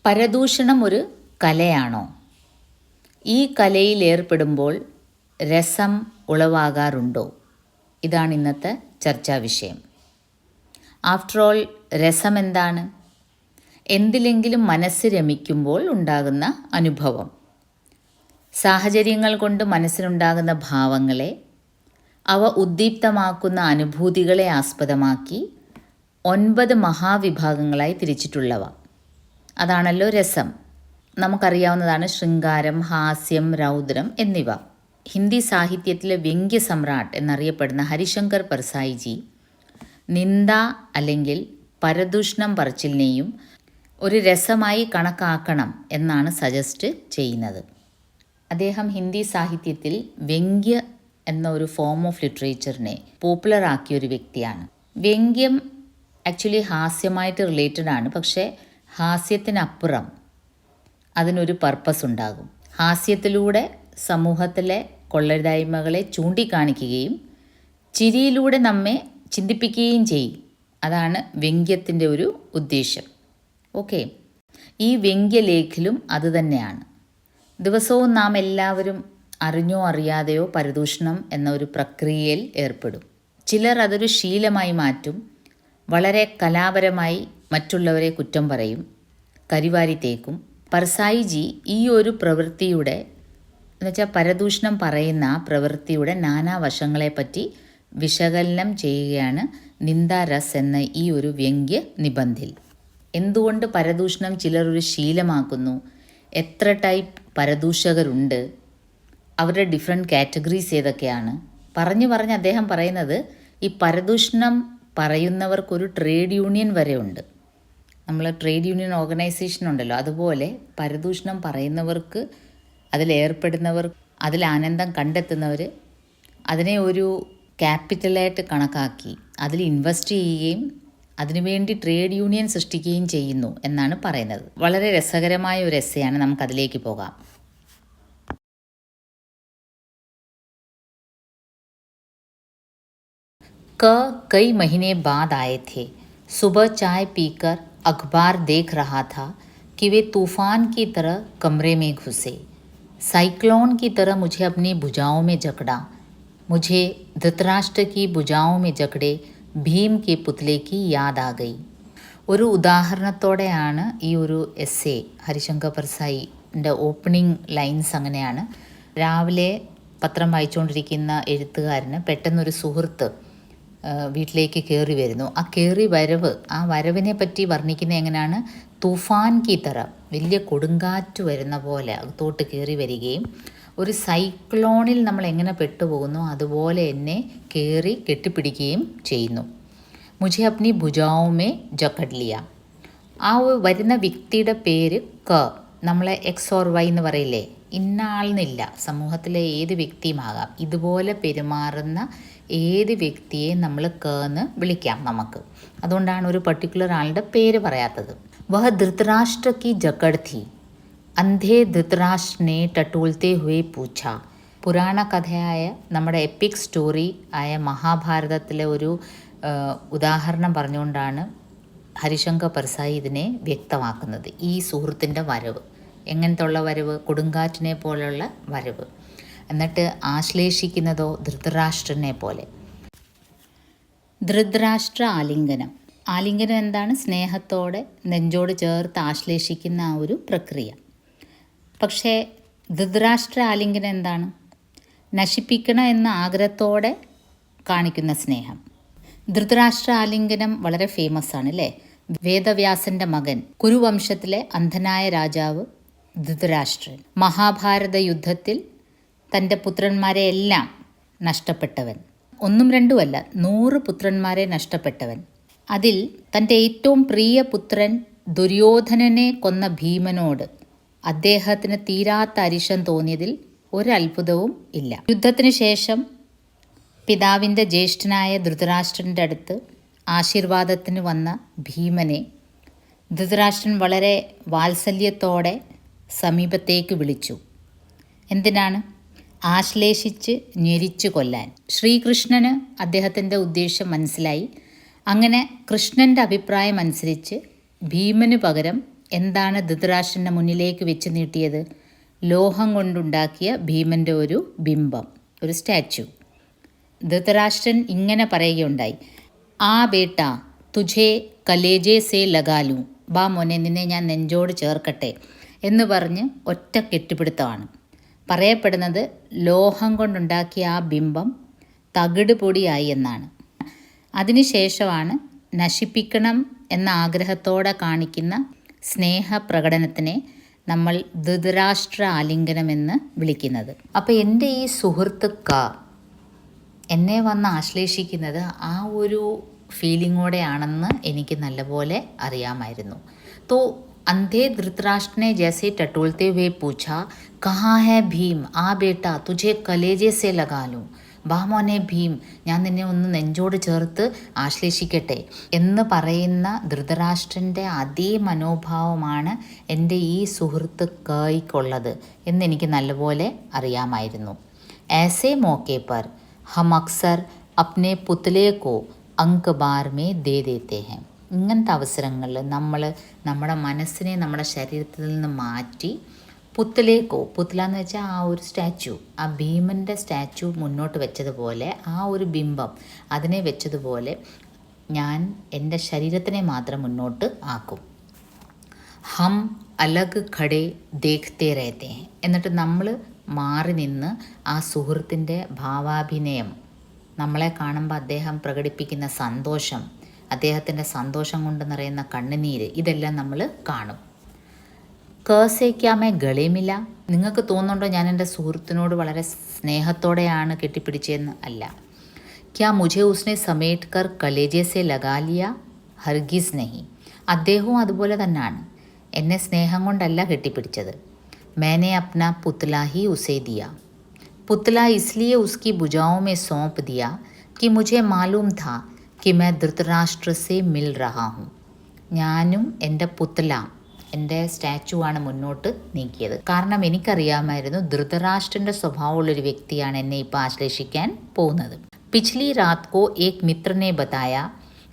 പരദൂഷണം ഒരു കലയാണോ? ഈ കലയിൽ ഏർപ്പെടുമ്പോൾ രസം ഉളവാകാറുണ്ടോ? ഇതാണ് ഇന്നത്തെ ചർച്ചാ വിഷയം. ആഫ്റ്റർ ഓൾ, രസം എന്താണ്? എന്തിലെങ്കിലും മനസ്സ് രമിക്കുമ്പോൾ ഉണ്ടാകുന്ന അനുഭവം. സാഹചര്യങ്ങൾ കൊണ്ട് മനസ്സിനുണ്ടാകുന്ന ഭാവങ്ങളെ, അവ ഉദ്ദീപ്തമാക്കുന്ന അനുഭൂതികളെ ആസ്പദമാക്കി 9 മഹാവിഭാഗങ്ങളായി തിരിച്ചിട്ടുള്ളവ. അതാണല്ലോ രസം. നമുക്കറിയാവുന്നതാണ് ശൃംഗാരം, ഹാസ്യം, രൗദ്രം എന്നിവ. ഹിന്ദി സാഹിത്യത്തിലെ വ്യംഗ്യ സമ്രാട്ട് എന്നറിയപ്പെടുന്ന ഹരിശങ്കർ പർസായിജി നിന്ദ അല്ലെങ്കിൽ പരദൂഷണം പറച്ചിലിനെയും ഒരു രസമായി കണക്കാക്കണം എന്നാണ് സജസ്റ്റ് ചെയ്യുന്നത്. അദ്ദേഹം ഹിന്ദി സാഹിത്യത്തിൽ വ്യംഗ്യ എന്ന ഒരു ഫോം ഓഫ് ലിറ്ററേച്ചറിനെ പോപ്പുലർ ആക്കിയ ഒരു വ്യക്തിയാണ്. വ്യംഗ്യം ആക്ച്വലി ഹാസ്യമായിട്ട് റിലേറ്റഡ് ആണ്, പക്ഷേ ഹാസ്യത്തിനപ്പുറം അതിനൊരു പർപ്പസ് ഉണ്ടാകും. ഹാസ്യത്തിലൂടെ സമൂഹത്തിലെ കൊള്ളരുതായ്മകളെ ചൂണ്ടിക്കാണിക്കുകയും ചിരിയിലൂടെ നമ്മെ ചിന്തിപ്പിക്കുകയും ചെയ്യും. അതാണ് വ്യംഗ്യത്തിൻ്റെ ഒരു ഉദ്ദേശ്യം. ഓക്കെ, ഈ വ്യംഗ്യലേഖിലും അതുതന്നെയാണ്. ദിവസവും നാം എല്ലാവരും അറിഞ്ഞോ അറിയാതെയോ പരദൂഷണം എന്ന ഒരു പ്രക്രിയയിൽ ഏർപ്പെടും. ചിലർ അതൊരു ശീലമായി മാറ്റും. വളരെ കലാപരമായി മറ്റുള്ളവരെ കുറ്റം പറയും, കരിവാരി തേക്കും. പർസായിജി ഈ ഒരു പ്രവൃത്തിയുടെ എന്നുവെച്ചാൽ പരദൂഷണം പറയുന്ന ആ പ്രവൃത്തിയുടെ നാനാവശങ്ങളെപ്പറ്റി വിശകലനം ചെയ്യുകയാണ് നിന്ദാരസ് എന്ന ഈ ഒരു വ്യംഗ്യ നിബന്ധിൽ. എന്തുകൊണ്ട് പരദൂഷണം ചിലർ ഒരു ശീലമാക്കുന്നു, എത്ര ടൈപ്പ് പരദൂഷകരുണ്ട്, അവരുടെ ഡിഫറെൻറ്റ് കാറ്റഗറീസ് ഏതൊക്കെയാണ് പറഞ്ഞ് അദ്ദേഹം പറയുന്നത്, ഈ പരദൂഷണം പറയുന്നവർക്കൊരു ട്രേഡ് യൂണിയൻ വരെ ഉണ്ട്. നമ്മൾ ട്രേഡ് യൂണിയൻ ഓർഗനൈസേഷൻ ഉണ്ടല്ലോ, അതുപോലെ പരദൂഷണം പറയുന്നവർക്ക്, അതിലേർപ്പെടുന്നവർ, അതിൽ ആനന്ദം കണ്ടെത്തുന്നവർ അതിനെ ഒരു ക്യാപിറ്റലായിട്ട് കണക്കാക്കി അതിൽ ഇൻവെസ്റ്റ് ചെയ്യുകയും അതിനുവേണ്ടി ട്രേഡ് യൂണിയൻ സൃഷ്ടിക്കുകയും ചെയ്യുന്നു എന്നാണ് പറയുന്നത്. വളരെ രസകരമായ ഒരു എസ്സെയാണ്, നമുക്കതിലേക്ക് പോകാം. कई महीने बाद आए थे. सुबह चाय पीकर अखबार देख रहा था कि वे तूफान की तरह कमरे में घुसे. साइक्लोन की तरह मुझे अपनी भुजाओं में जकड़ा. मुझे धृतराष्ट्र की भुजाओं में जकड़े ഭീം കെ പുത്ലേക്ക് യാദ് ആ ഗയി. ഒരു ഉദാഹരണത്തോടെയാണ് ഈ ഒരു എസ്സേ. ഹരിശങ്കർ പർസായിൻ്റെ ഓപ്പണിംഗ് ലൈൻസ് അങ്ങനെയാണ്. രാവിലെ പത്രം വായിച്ചുകൊണ്ടിരിക്കുന്ന എഴുത്തുകാരന് പെട്ടെന്നൊരു സുഹൃത്ത് വീട്ടിലേക്ക് കയറി വരുന്നു. ആ വരവിനെ പറ്റി വർണ്ണിക്കുന്നത് എങ്ങനെയാണ്? തൂഫാൻ കി തറ, വലിയ കൊടുങ്കാറ്റ് വരുന്ന പോലെ അകത്തോട്ട് കയറി വരികയും ഒരു സൈക്ലോണിൽ നമ്മൾ എങ്ങനെ പെട്ടുപോകുന്നു അതുപോലെ എന്നെ കയറി കെട്ടിപ്പിടിക്കുകയും ചെയ്യുന്നു. മുझे अपनी भुजाओं में जकड़ लिया. ആ വരുന്ന വ്യക്തിയുടെ പേര് നമ്മളെ എക്സ് ഓർ വൈ എന്ന് പറയില്ലേ, ഇന്ന ആളെന്നില്ല, സമൂഹത്തിലെ ഏത് വ്യക്തിയുമാകാം. ഇതുപോലെ പെരുമാറുന്ന ഏത് വ്യക്തിയെ നമ്മൾ എന്ന് വിളിക്കാം നമുക്ക്. അതുകൊണ്ടാണ് ഒരു പർട്ടിക്കുലർ ആളുടെ പേര് പറയാത്തത്. വഹ ധൃതരാഷ്ട്ര കി ജക്കട് थी. അന്ധേ ധൃതരാഷ്ട്ര ने टटोलते हुए पूछा. പുരാണ കഥയായ നമ്മുടെ എപ്പിക് സ്റ്റോറി ആയ മഹാഭാരതത്തിലെ ഒരു ഉദാഹരണം പറഞ്ഞുകൊണ്ടാണ് ഹരിശങ്കർ പർസായി ഇതിനെ വ്യക്തമാക്കുന്നത്. ഈ സുഹൃത്തിൻ്റെ വരവ് എങ്ങനത്തെ ഉള്ള വരവ്? കൊടുങ്കാറ്റിനെ പോലുള്ള വരവ്. എന്നിട്ട് ആശ്ലേഷിക്കുന്നതോ ധൃതരാഷ്ട്രനെ പോലെ. ധൃതരാഷ്ട്ര ആലിംഗനം. ആലിംഗനം എന്താണ്? സ്നേഹത്തോടെ നെഞ്ചോട് ചേർത്ത് ആശ്ലേഷിക്കുന്ന ആ ഒരു പ്രക്രിയ. പക്ഷേ ധൃതരാഷ്ട്ര ആലിംഗനം എന്താണ്? നശിപ്പിക്കണം എന്ന ആഗ്രഹത്തോടെ കാണിക്കുന്ന സ്നേഹം. ധൃതരാഷ്ട്ര ആലിംഗനം വളരെ ഫേമസ് ആണ് അല്ലേ? വേദവ്യാസൻ്റെ മകൻ, കുരുവംശത്തിലെ അന്ധനായ രാജാവ് ധൃതരാഷ്ട്രൻ, മഹാഭാരത യുദ്ധത്തിൽ തൻ്റെ പുത്രന്മാരെ എല്ലാം നഷ്ടപ്പെട്ടവൻ. 1 2 അല്ല, 100 പുത്രന്മാരെ നഷ്ടപ്പെട്ടവൻ. അതിൽ തൻ്റെ ഏറ്റവും പ്രിയ പുത്രൻ ദുര്യോധനനെ കൊന്ന ഭീമനോട് അദ്ദേഹത്തിന് തീരാത്ത അരിശം തോന്നിയതിൽ ഒരത്ഭുതവും ഇല്ല. യുദ്ധത്തിന് ശേഷം പിതാവിൻ്റെ ജ്യേഷ്ഠനായ ധൃതരാഷ്ട്രൻ്റെ അടുത്ത് ആശീർവാദത്തിന് വന്ന ഭീമനെ ധൃതരാഷ്ട്രൻ വളരെ വാത്സല്യത്തോടെ സമീപത്തേക്ക് വിളിച്ചു. എന്തിനാണ്? ആശ്ലേഷിച്ച് ഞെരിച്ചു കൊല്ലാൻ. ശ്രീകൃഷ്ണന് അദ്ദേഹത്തിൻ്റെ ഉദ്ദേശം മനസ്സിലായി. അങ്ങനെ കൃഷ്ണൻ്റെ അഭിപ്രായം അനുസരിച്ച് ഭീമന് പകരം എന്താണ് ധൃതരാഷ്ട്രൻ്റെ മുന്നിലേക്ക് വെച്ച് നീട്ടിയത്? ലോഹം കൊണ്ടുണ്ടാക്കിയ ഭീമൻ്റെ ഒരു ബിംബം, ഒരു സ്റ്റാച്ചു. ധൃതരാഷ്ട്രൻ ഇങ്ങനെ പറയുകയുണ്ടായി, ആ ബേട്ട തുझे കലേജെ സേ ലഗാലൂ, ബാ മോനെ നിന്നെ ഞാൻ നെഞ്ചോട് ചേർക്കട്ടെ എന്ന് പറഞ്ഞ് ഒറ്റ കെട്ടിപ്പിടുത്തമാണ്. പറയപ്പെടുന്നത് ലോഹം കൊണ്ടുണ്ടാക്കിയ ആ ബിംബം തകിട് പൊടിയായി എന്നാണ്. അതിനുശേഷമാണ് നശിപ്പിക്കണം എന്ന ആഗ്രഹത്തോടെ കാണിക്കുന്ന സ്നേഹപ്രകടനത്തിനെ നമ്മൾ ധൃതരാഷ്ട്ര ആലിംഗനമെന്ന് വിളിക്കുന്നത്. അപ്പോൾ എൻ്റെ ഈ സുഹൃത്ത് എന്നെ വന്ന് ആശ്ലേഷിക്കുന്നത് ആ ഒരു ഫീലിങ്ങോടെയാണെന്ന് എനിക്ക് നല്ലപോലെ അറിയാമായിരുന്നു. തോ अंधे धृतराष्ट्र ने जैसे टटोलते हुए पूछा, कहाँ है भीम, आ बेटा तुझे कलेजे से लगा लूँ, ബാ മോനെ ഭീം, ഞാൻ നിന്നെ ഒന്ന് നെഞ്ചോട് ചേർത്ത് ആശ്ലേഷിക്കട്ടെ എന്ന് പറയുന്ന ധൃതരാഷ്ട്രൻ്റെ അതേ മനോഭാവമാണ് എൻ്റെ ഈ സുഹൃത്ത് കയ്ക്കുള്ളത് എന്നെനിക്ക് നല്ലപോലെ അറിയാമായിരുന്നു. ऐसे मौके पर हम अक्सर अपने पुतले को अंक बार में दे देते हैं. ഇങ്ങനത്തെ അവസരങ്ങളിൽ നമ്മൾ നമ്മുടെ മനസ്സിനെ നമ്മുടെ ശരീരത്തിൽ നിന്ന് മാറ്റി പുത്തല എന്ന് വെച്ചാൽ ആ ഒരു സ്റ്റാച്ചു, ആ ഭീമൻ്റെ സ്റ്റാച്ചു മുന്നോട്ട് വെച്ചതുപോലെ, ആ ഒരു ബിംബം അതിനെ വെച്ചതുപോലെ ഞാൻ എൻ്റെ ശരീരത്തിനെ മാത്രം മുന്നോട്ട് ആക്കും. ഹം അലഗ് ഖടേ ദേഖ്തേ രഹത്തെ ഹൈ. എന്നിട്ട് നമ്മൾ മാറി നിന്ന് ആ സുഹൃത്തിൻ്റെ ഭാവാഭിനയം, നമ്മളെ കാണുമ്പോൾ അദ്ദേഹം പ്രകടിപ്പിക്കുന്ന സന്തോഷം, അദ്ദേഹത്തിൻ്റെ സന്തോഷം കൊണ്ട് നിറയുന്ന കണ്ണുനീര്, ഇതെല്ലാം നമ്മൾ കാണും. കേസേക്കാമേ ഗളേമില്ല. നിങ്ങൾക്ക് തോന്നുന്നുണ്ടോ ഞാൻ എൻ്റെ സുഹൃത്തിനോട് വളരെ സ്നേഹത്തോടെയാണ് കെട്ടിപ്പിടിച്ചതെന്ന്? അല്ല. ക്യാ മുझे उसने समेट कर कलेजे से लगा लिया? हरगिज़ नहीं. അദ്ദേഹവും അതുപോലെ തന്നെയാണ്. എന്നെ സ്നേഹം കൊണ്ടല്ല കെട്ടിപ്പിടിച്ചത്. मैंने अपना पुतला ही उसे दिया. पुतला इसलिए उसकी भुजाओं में सौंप दिया कि मुझे मालूम था कि मैं ധൃതരാഷ്ട്ര से मिल रहा हूँ. ഞാനും എൻ്റെ പുത്തല, എൻ്റെ സ്റ്റാച്ചുവാണ് മുന്നോട്ട് നീക്കിയത്. കാരണം എനിക്കറിയാമായിരുന്നു ധൃതരാഷ്ട്രൻ്റെ സ്വഭാവമുള്ളൊരു വ്യക്തിയാണ് എന്നെ ഇപ്പോൾ ആശ്ലേഷിക്കാൻ പോകുന്നത്. पिछली रात को एक मित्र ने बताया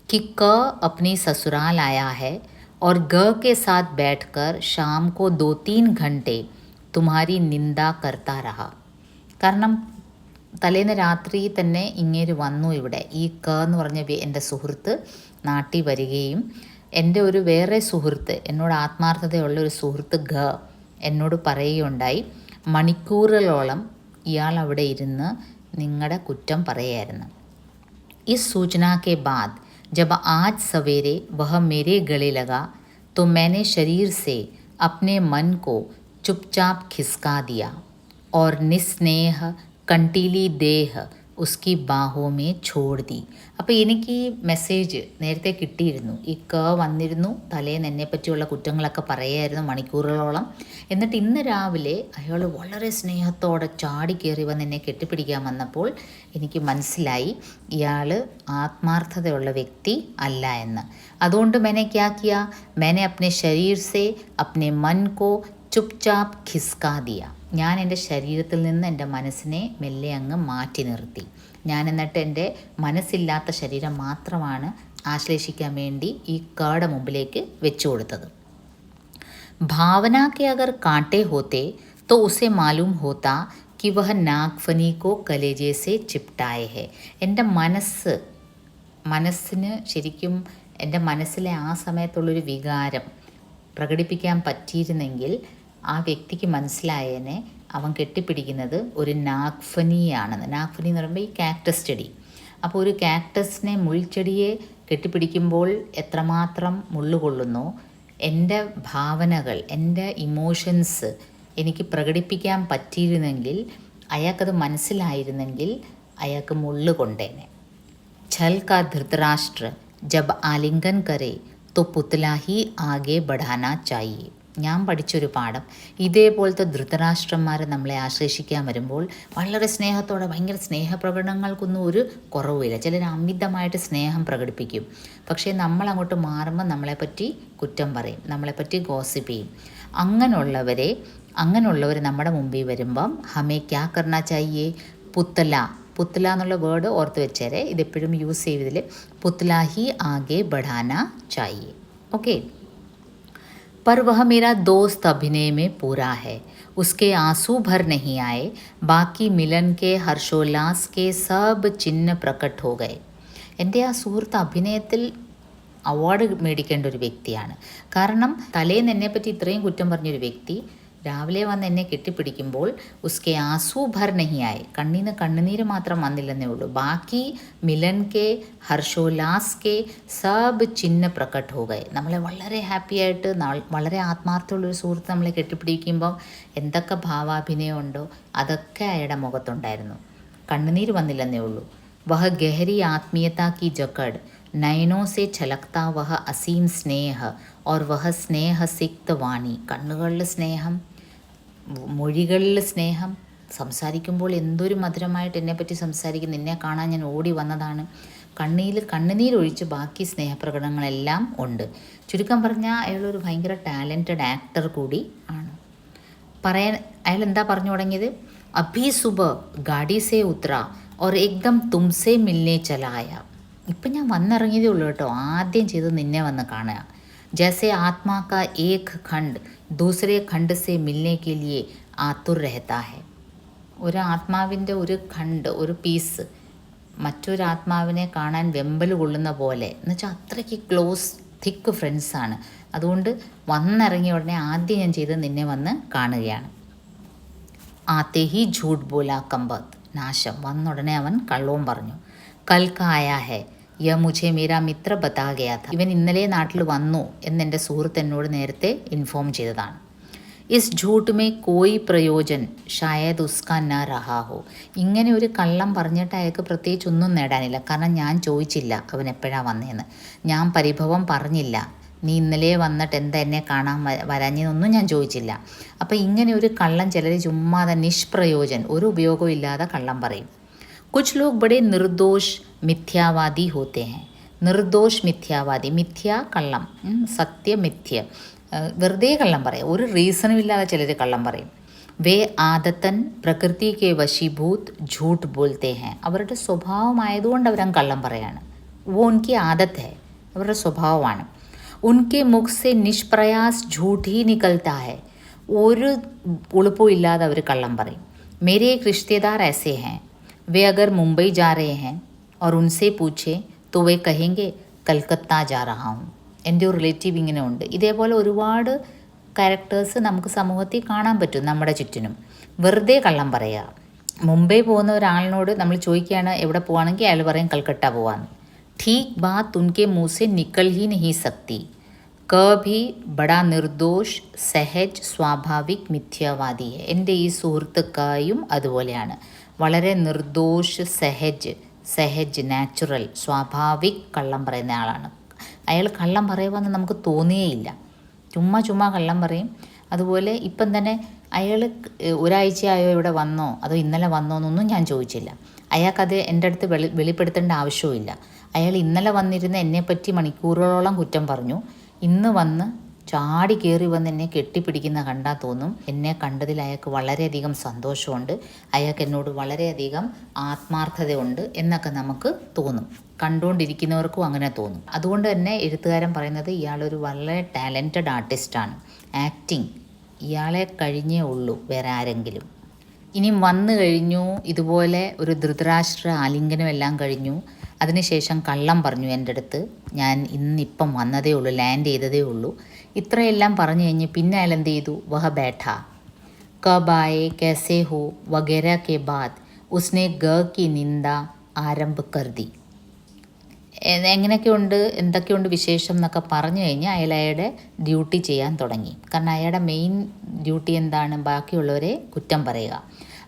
कि क अपनी ससुराल आया है और ग के साथ बैठकर शाम को 2-3 घंटे तुम्हारी निंदा करता रहा. കാരണം തലേന്ന് രാത്രി തന്നെ ഇങ്ങേര് വന്നു ഇവിടെ. ഈ എന്ന് പറഞ്ഞ എൻ്റെ സുഹൃത്ത് നാട്ടിൽ വരികയും എൻ്റെ ഒരു വേറെ സുഹൃത്ത്, എന്നോട് ആത്മാർത്ഥതയുള്ള ഒരു സുഹൃത്ത് എന്നോട് പറയുകയുണ്ടായി, മണിക്കൂറുകളോളം ഇയാൾ അവിടെ ഇരുന്ന് നിങ്ങളുടെ കുറ്റം പറയായിരുന്നു. ഇസ് സൂചന കെ ബാദ് ജബ് ആജ് സവേരെ വഹ മേരെ ഗളെ ലഗാ तो मैंने शरीर से अपने मन को चुपचाप खिसका दिया और निस्नेह कंटीली देह उसकी बाहों में छोड़ दी. അപ്പോൾ എനിക്ക് ഈ മെസ്സേജ് നേരത്തെ കിട്ടിയിരുന്നു. ഈ വന്നിരുന്നു, തലേന്ന് എന്നെപ്പറ്റിയുള്ള കുറ്റങ്ങളൊക്കെ പറയായിരുന്നു മണിക്കൂറുകളോളം. എന്നിട്ട് ഇന്ന് രാവിലെ അയാൾ വളരെ സ്നേഹത്തോടെ ചാടിക്കേറി വന്ന് എന്നെ കെട്ടിപ്പിടിക്കാൻ വന്നപ്പോൾ എനിക്ക് മനസ്സിലായി ഇയാൾ ആത്മാർത്ഥതയുള്ള വ്യക്തി അല്ല എന്ന്. അതുകൊണ്ട് मैंने क्या किया, मैंने अपने शरीर से अपने मन को ചുപ്ചാപ്പ് ഖിസ്കാ ദിയ. ഞാൻ എൻ്റെ ശരീരത്തിൽ നിന്ന് എൻ്റെ മനസ്സിനെ മെല്ലെ അങ്ങ് മാറ്റി നിർത്തി. ഞാൻ എന്നിട്ട് എൻ്റെ മനസ്സില്ലാത്ത ശരീരം മാത്രമാണ് ആശ്ലേഷിക്കാൻ വേണ്ടി ഈ മുമ്പിലേക്ക് വെച്ചു കൊടുത്തത്. ഭാവന കെ അഗർ കാട്ടെ ഹോത്തെ तो उसे मालूम होता कि वह नागफनी को कलेजे से चिपटाए है. എൻ്റെ മനസ്സിന് ശരിക്കും എൻ്റെ മനസ്സിലെ ആ സമയത്തുള്ളൊരു വികാരം പ്രകടിപ്പിക്കാൻ പറ്റിയിരുന്നെങ്കിൽ ആ വ്യക്തിക്ക് മനസ്സിലായേനെ അവൻ കെട്ടിപ്പിടിക്കുന്നത് ഒരു നാഗ്ഫനിയാണെന്ന്. നാഗ്ഫനി എന്ന് പറയുമ്പോൾ ഈ കാക്ടസ് ചെടി. അപ്പോൾ ഒരു കാക്ടസിനെ, മുൾച്ചെടിയെ കെട്ടിപ്പിടിക്കുമ്പോൾ എത്രമാത്രം മുള്ളുകൊള്ളുന്നോ, എൻ്റെ ഭാവനകൾ, എൻ്റെ ഇമോഷൻസ് എനിക്ക് പ്രകടിപ്പിക്കാൻ പറ്റിയിരുന്നെങ്കിൽ, അയാൾക്കത് മനസ്സിലായിരുന്നെങ്കിൽ അയാൾക്ക് മുള്ളു കൊണ്ടേനെ. ഛൽ കാ ധൃതരാഷ്ട്ര ജബ് ആലിംഗൻ കരേ तो पुतला ही आगे बढ़ाना चाहिए. ഞാൻ പഠിച്ചൊരു പാഠം, ഇതേപോലത്തെ ധൃതരാഷ്ട്രന്മാരെ നമ്മളെ ആശ്ലേഷിക്കാൻ വരുമ്പോൾ വളരെ സ്നേഹത്തോടെ, ഭയങ്കര സ്നേഹപ്രകടനങ്ങൾക്കൊന്നും ഒരു കുറവുമില്ല. ചിലർ അമിതമായിട്ട് സ്നേഹം പ്രകടിപ്പിക്കും. പക്ഷേ നമ്മൾ അങ്ങോട്ട് മാറുമ്പോൾ നമ്മളെപ്പറ്റി കുറ്റം പറയും, നമ്മളെപ്പറ്റി ഗോസിപ്പ് ചെയ്യും. അങ്ങനെയുള്ളവർ നമ്മുടെ മുമ്പിൽ വരുമ്പം ഹമേ ക്യാ കർണാ ചാഹിയേ, പുത്തല എന്നുള്ള വേർഡ് ഓർത്ത് വെച്ചേരെ, ഇതെപ്പോഴും യൂസ് ചെയ്തതിൽ പുത്തല ഹി ആകെ ബഢാന ചാഹിയേ. ഓക്കെ. पर वह मेरा दोस्त अभिनय में पूरा है. उसके आंसू भर नहीं आए. ബാക്കി മിലൻ के हर्षोल्लास के सब चिन्ह प्रकट हो गए. എൻ്റെ ആ സുഹൃത്ത് അഭിനയത്തിൽ അവാർഡ് മേടിക്കേണ്ട ഒരു വ്യക്തിയാണ്. കാരണം തലേന്ന് എന്നെപ്പറ്റി ഇത്രയും കുറ്റം പറഞ്ഞൊരു വ്യക്തി രാവിലെ വന്ന് എന്നെ കെട്ടിപ്പിടിക്കുമ്പോൾ ഉസ്കെ ആസൂ ഭർ നഹിയായി, കണ്ണീന്ന് കണ്ണുനീര് മാത്രം വന്നില്ലെന്നേ ഉള്ളൂ. ബാക്കി മിലൻ കെ ഹർഷോല്ലാസ് കെ സബ് ചിഹ്ന പ്രകട്ട് ഹോ ഗए. നമ്മളെ വളരെ ഹാപ്പി ആയിട്ട് വളരെ ആത്മാർത്ഥമുള്ളൊരു സുഹൃത്ത് നമ്മളെ കെട്ടിപ്പിടിക്കുമ്പോൾ എന്തൊക്കെ ഭാവാഭിനയം ഉണ്ടോ അതൊക്കെ അയാളുടെ മുഖത്തുണ്ടായിരുന്നു. കണ്ണുനീര് വന്നില്ലെന്നേ ഉള്ളൂ. വഹ ഗഹരി ആത്മീയത കി ജക്കഡ് നയനോ സെ ഛലക്ത വഹ അസീം സ്നേഹ ഓർ വഹ സ്നേഹ സിക്ത വാണി. കണ്ണുകളിൽ സ്നേഹം, മൊഴികളിൽ സ്നേഹം, സംസാരിക്കുമ്പോൾ എന്തൊരു മധുരമായിട്ട് എന്നെപ്പറ്റി സംസാരിക്കും. നിന്നെ കാണാൻ ഞാൻ ഓടി വന്നതാണ്. കണ്ണുനീരൊഴിച്ച് ബാക്കി സ്നേഹപ്രകടനങ്ങളെല്ലാം ഉണ്ട്. ചുരുക്കം പറഞ്ഞാൽ അയാളൊരു ഭയങ്കര ടാലൻറ്റഡ് ആക്ടർ കൂടി ആണ്. അയാൾ എന്താ പറഞ്ഞു തുടങ്ങിയത്? അഭി സുബ ഗാഡി സേ ഉത്ര ഓർ ഏകദം തുംസേ മിൽനെ ചലായ. ഇപ്പം ഞാൻ വന്നിറങ്ങിയതേ ഉള്ളൂ കേട്ടോ. ആദ്യം ചെയ്ത് നിന്നെ വന്ന് കാണുക. ജൈസെ ആത്മാ കാ ഏക് ഖണ്ഡ് ദൂസരെ ഖണ്ഡ് സെ മിൽനെ കെ ലിയെ ആതുർ രഹത്താ ഹെ. ഒരു ആത്മാവിൻ്റെ ഒരു ഖണ്ഡ്, ഒരു പീസ് മറ്റൊരാത്മാവിനെ കാണാൻ വെമ്പൽ കൊള്ളുന്ന പോലെ, എന്നുവെച്ചാൽ അത്രയ്ക്ക് ക്ലോസ് തിക്ക് ഫ്രണ്ട്സാണ്. അതുകൊണ്ട് വന്നിറങ്ങിയ ഉടനെ ആദ്യം ഞാൻ ചെയ്ത് നിന്നെ വന്ന് കാണുകയാണ്. ആത്തെ ഹി ഝൂട്ട് ബോലാ കമ്പത്ത്. നാശം. വന്നുടനെ അവൻ കള്ളവും പറഞ്ഞു. കൽക്ക ആയാ ഹെ യ മുझे മേരാ മിത്ര ബതാ ഗയാ ഥാ. ഇവൻ ഇന്നലെ നാട്ടിൽ വന്നു എന്നെൻ്റെ സുഹൃത്ത് എന്നോട് നേരത്തെ ഇൻഫോം ചെയ്തതാണ്. ഇസ് ഝൂട്ട് മേ കോയി പ്രയോജൻ ഷായദ് ഉസ്കാ ന രഹാ ഹോ. ഇങ്ങനെ ഒരു കള്ളം പറഞ്ഞിട്ട് അയാൾക്ക് പ്രത്യേകിച്ച് ഒന്നും നേടാനില്ല. കാരണം ഞാൻ ചോദിച്ചില്ല അവൻ എപ്പോഴാണ് വന്നതെന്ന്. ഞാൻ പരിഭവം പറഞ്ഞില്ല, നീ ഇന്നലെ വന്നിട്ട് എന്താ എന്നെ കാണാൻ വരാഞ്ഞതൊന്നും ഞാൻ ചോദിച്ചില്ല. അപ്പോൾ ഇങ്ങനെ ഒരു കള്ളം ചിലർ ചുമ്മാതെ നിഷ്പ്രയോജൻ, ഒരു ഉപയോഗവും ഇല്ലാതെ കള്ളം പറയും. കുച്ച് ലോഗ് ബഡേ നിർദോഷ് മിഥ്യാവാദി ഹോത്തെ ഹെ. നിർദോഷ് മിഥ്യാവാദി, മിഥ്യ കള്ളം, സത്യ മിഥ്യ, വെറുതെ കള്ളം പറയും. ഒരു റീസണും ഇല്ലാതെ ചിലർ കള്ളം പറയും. വേ ആദത്തൻ പ്രകൃതി കെ വശീഭൂത് ഝൂട്ട് ബോൾത്തെ ഹെ. അവരുടെ സ്വഭാവമായതുകൊണ്ട് അവരങ്ങ് കള്ളം പറയാണ്. വോ ഉൻകി ആദത്ത് ഹെ, അവരുടെ സ്വഭാവമാണ്. ഉൻകെ മുഖ് സെ നിഷ്പ്രയാസ് ഝൂട്ട് ഹി നിക്കൽത്താ ഹെ. ഒരു ഉളുപ്പും ഇല്ലാതെ അവർ കള്ളം പറയും. മേരെ एक रिश्तेदार ऐसे हैं, वे अगर मुंबई जा रहे हैं और उनसे पूछे तो वे कहेंगे कलकत्ता जा रहा हूँ. എൻ്റെ ഒരു റിലേറ്റീവ് ഇങ്ങനെ ഉണ്ട്. ഇതേപോലെ ഒരുപാട് ക്യാരക്ടേഴ്സ് നമുക്ക് സമൂഹത്തിൽ കാണാൻ പറ്റും നമ്മുടെ ചുറ്റിനും. വെറുതെ കള്ളം പറയുക. മുംബൈ പോകുന്ന ഒരാളിനോട് നമ്മൾ ചോദിക്കുകയാണ് എവിടെ പോവാണെങ്കിൽ അയാൾ പറയും കൽക്കട്ട പോവാന്ന്. ठीक बात उनके मुँह से निकल ही नहीं सकती. कभी बड़ा निर्दोष सहज സ്വാഭാവിക് മിഥ്യാവാദി. എൻ്റെ ഈ സുഹൃത്തുക്കായും അതുപോലെയാണ്. വളരെ നിർദോഷ്, സെഹജ് നാച്ചുറൽ, സ്വാഭാവിക് കള്ളം പറയുന്ന ആളാണ്. അയാൾ കള്ളം പറയുവാന്ന് നമുക്ക് തോന്നുകയില്ല. ചുമ്മാ കള്ളം പറയും. അതുപോലെ ഇപ്പം തന്നെ അയാൾ ഒരാഴ്ചയായോ ഇവിടെ വന്നോ അതോ ഇന്നലെ വന്നോ എന്നൊന്നും ഞാൻ ചോദിച്ചില്ല. അയാൾക്കത് എൻ്റെ അടുത്ത് വെളിപ്പെടുത്തേണ്ട ആവശ്യവുമില്ല. അയാൾ ഇന്നലെ വന്നിരുന്ന എന്നെപ്പറ്റി മണിക്കൂറുകളോളം കുറ്റം പറഞ്ഞു. ഇന്ന് വന്ന് ചാടി കയറി വന്ന് എന്നെ കെട്ടിപ്പിടിക്കുന്ന കണ്ടാൽ തോന്നും എന്നെ കണ്ടതിൽ അയാൾക്ക് വളരെയധികം സന്തോഷമുണ്ട്, അയാൾക്ക് എന്നോട് വളരെയധികം ആത്മാർത്ഥതയുണ്ട് എന്നൊക്കെ നമുക്ക് തോന്നും. കണ്ടുകൊണ്ടിരിക്കുന്നവർക്കും അങ്ങനെ തോന്നും. അതുകൊണ്ട് തന്നെ എഴുത്തുകാരൻ പറയുന്നത് ഇയാളൊരു വളരെ ടാലൻറ്റഡ് ആർട്ടിസ്റ്റാണ്. ആക്ടിങ് ഇയാളെ കഴിഞ്ഞേ ഉള്ളൂ വേറെ ആരെങ്കിലും. ഇനിയും വന്നു കഴിഞ്ഞു, ഇതുപോലെ ഒരു ധൃതരാഷ്ട്ര ആലിംഗനം എല്ലാം കഴിഞ്ഞു. അതിനുശേഷം കള്ളം പറഞ്ഞു എൻ്റെ അടുത്ത്, ഞാൻ ഇന്നിപ്പം വന്നതേ ഉള്ളൂ, ലാൻഡ് ചെയ്തതേ ഉള്ളൂ. ഇത്രയെല്ലാം പറഞ്ഞു കഴിഞ്ഞ് പിന്നെ അയാൾ എന്ത് ചെയ്തു? വഹ ബൈഠ കബ് ആയേ കൈസേ ഹോ വഗേര കെ ബാദ് ഉസ്നെ ഗ കി നിന്ദ ആരംഭ കർ ദി. എങ്ങനെയൊക്കെയുണ്ട്, എന്തൊക്കെയുണ്ട് വിശേഷം എന്നൊക്കെ പറഞ്ഞു കഴിഞ്ഞാൽ അയാളുടെ ഡ്യൂട്ടി ചെയ്യാൻ തുടങ്ങി. കാരണം അയാളുടെ മെയിൻ ഡ്യൂട്ടി എന്താണ്? ബാക്കിയുള്ളവരെ കുറ്റം പറയുക.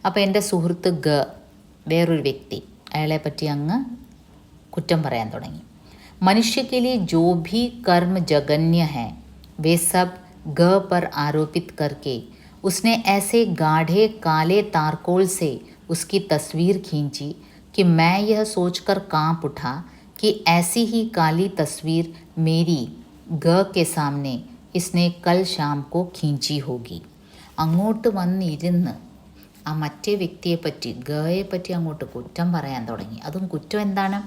അപ്പോൾ എൻ്റെ സുഹൃത്ത് വേറൊരു വ്യക്തി അയാളെ പറ്റി അങ്ങ് കുറ്റം പറയാൻ തുടങ്ങി. മനുഷ്യ കെ ലിയെ ജോ ഭി കർമ്മ ജഗന്യ ഹൈ വേ സബ് पर आरोपित करके उसने ऐसे गाढ़े काले तारकोल से उसकी तस्वीर खींची कि मैं यह सोचकर कांप उठा कि ऐसी ही काली तस्वीर मेरी के सामने इसने कल शाम को खींची होगी. അങ്ങോട്ട് വന്നിരുന്ന് ആ മറ്റേ വ്യക്തിയെപ്പറ്റി, ഗയെപ്പറ്റി അങ്ങോട്ട് കുറ്റം പറയാൻ തുടങ്ങി. അതും കുറ്റം എന്താണ്?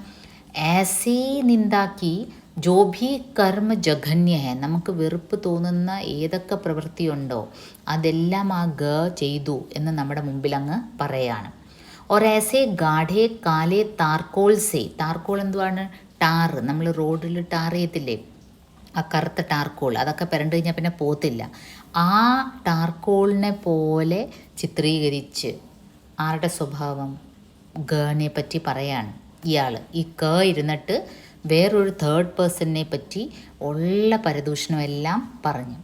ऐसी निंदा की ജോ ഭി കർമ്മ ജഘന്യ ഹെ, നമുക്ക് വെറുപ്പ് തോന്നുന്ന ഏതൊക്കെ പ്രവൃത്തിയുണ്ടോ അതെല്ലാം ആ ഗ ചെയ്തു എന്ന് നമ്മുടെ മുമ്പിൽ അങ്ങ് പറയാണ്. और ऐसे गाढ़े काले താർക്കോൾ സേ, താർക്കോൾ എന്തുവാണ്? ടാർ, നമ്മൾ റോഡിൽ ടാർ ചെയ്യത്തില്ലേ, ആ കറുത്ത ടാർക്കോൾ, അതൊക്കെ പുരണ്ട് കഴിഞ്ഞാൽ പിന്നെ പോത്തില്ല. ആ ടാർക്കോളിനെ പോലെ ചിത്രീകരിച്ച് ആരുടെ സ്വഭാവം? ഗനെ പറ്റി പറയാണ് ഇയാൾ. ഈ ക ഇരുന്നിട്ട് വേറൊരു തേർഡ് പേഴ്സണിനെ പറ്റി ഉള്ള പരദൂഷണമെല്ലാം പറഞ്ഞു.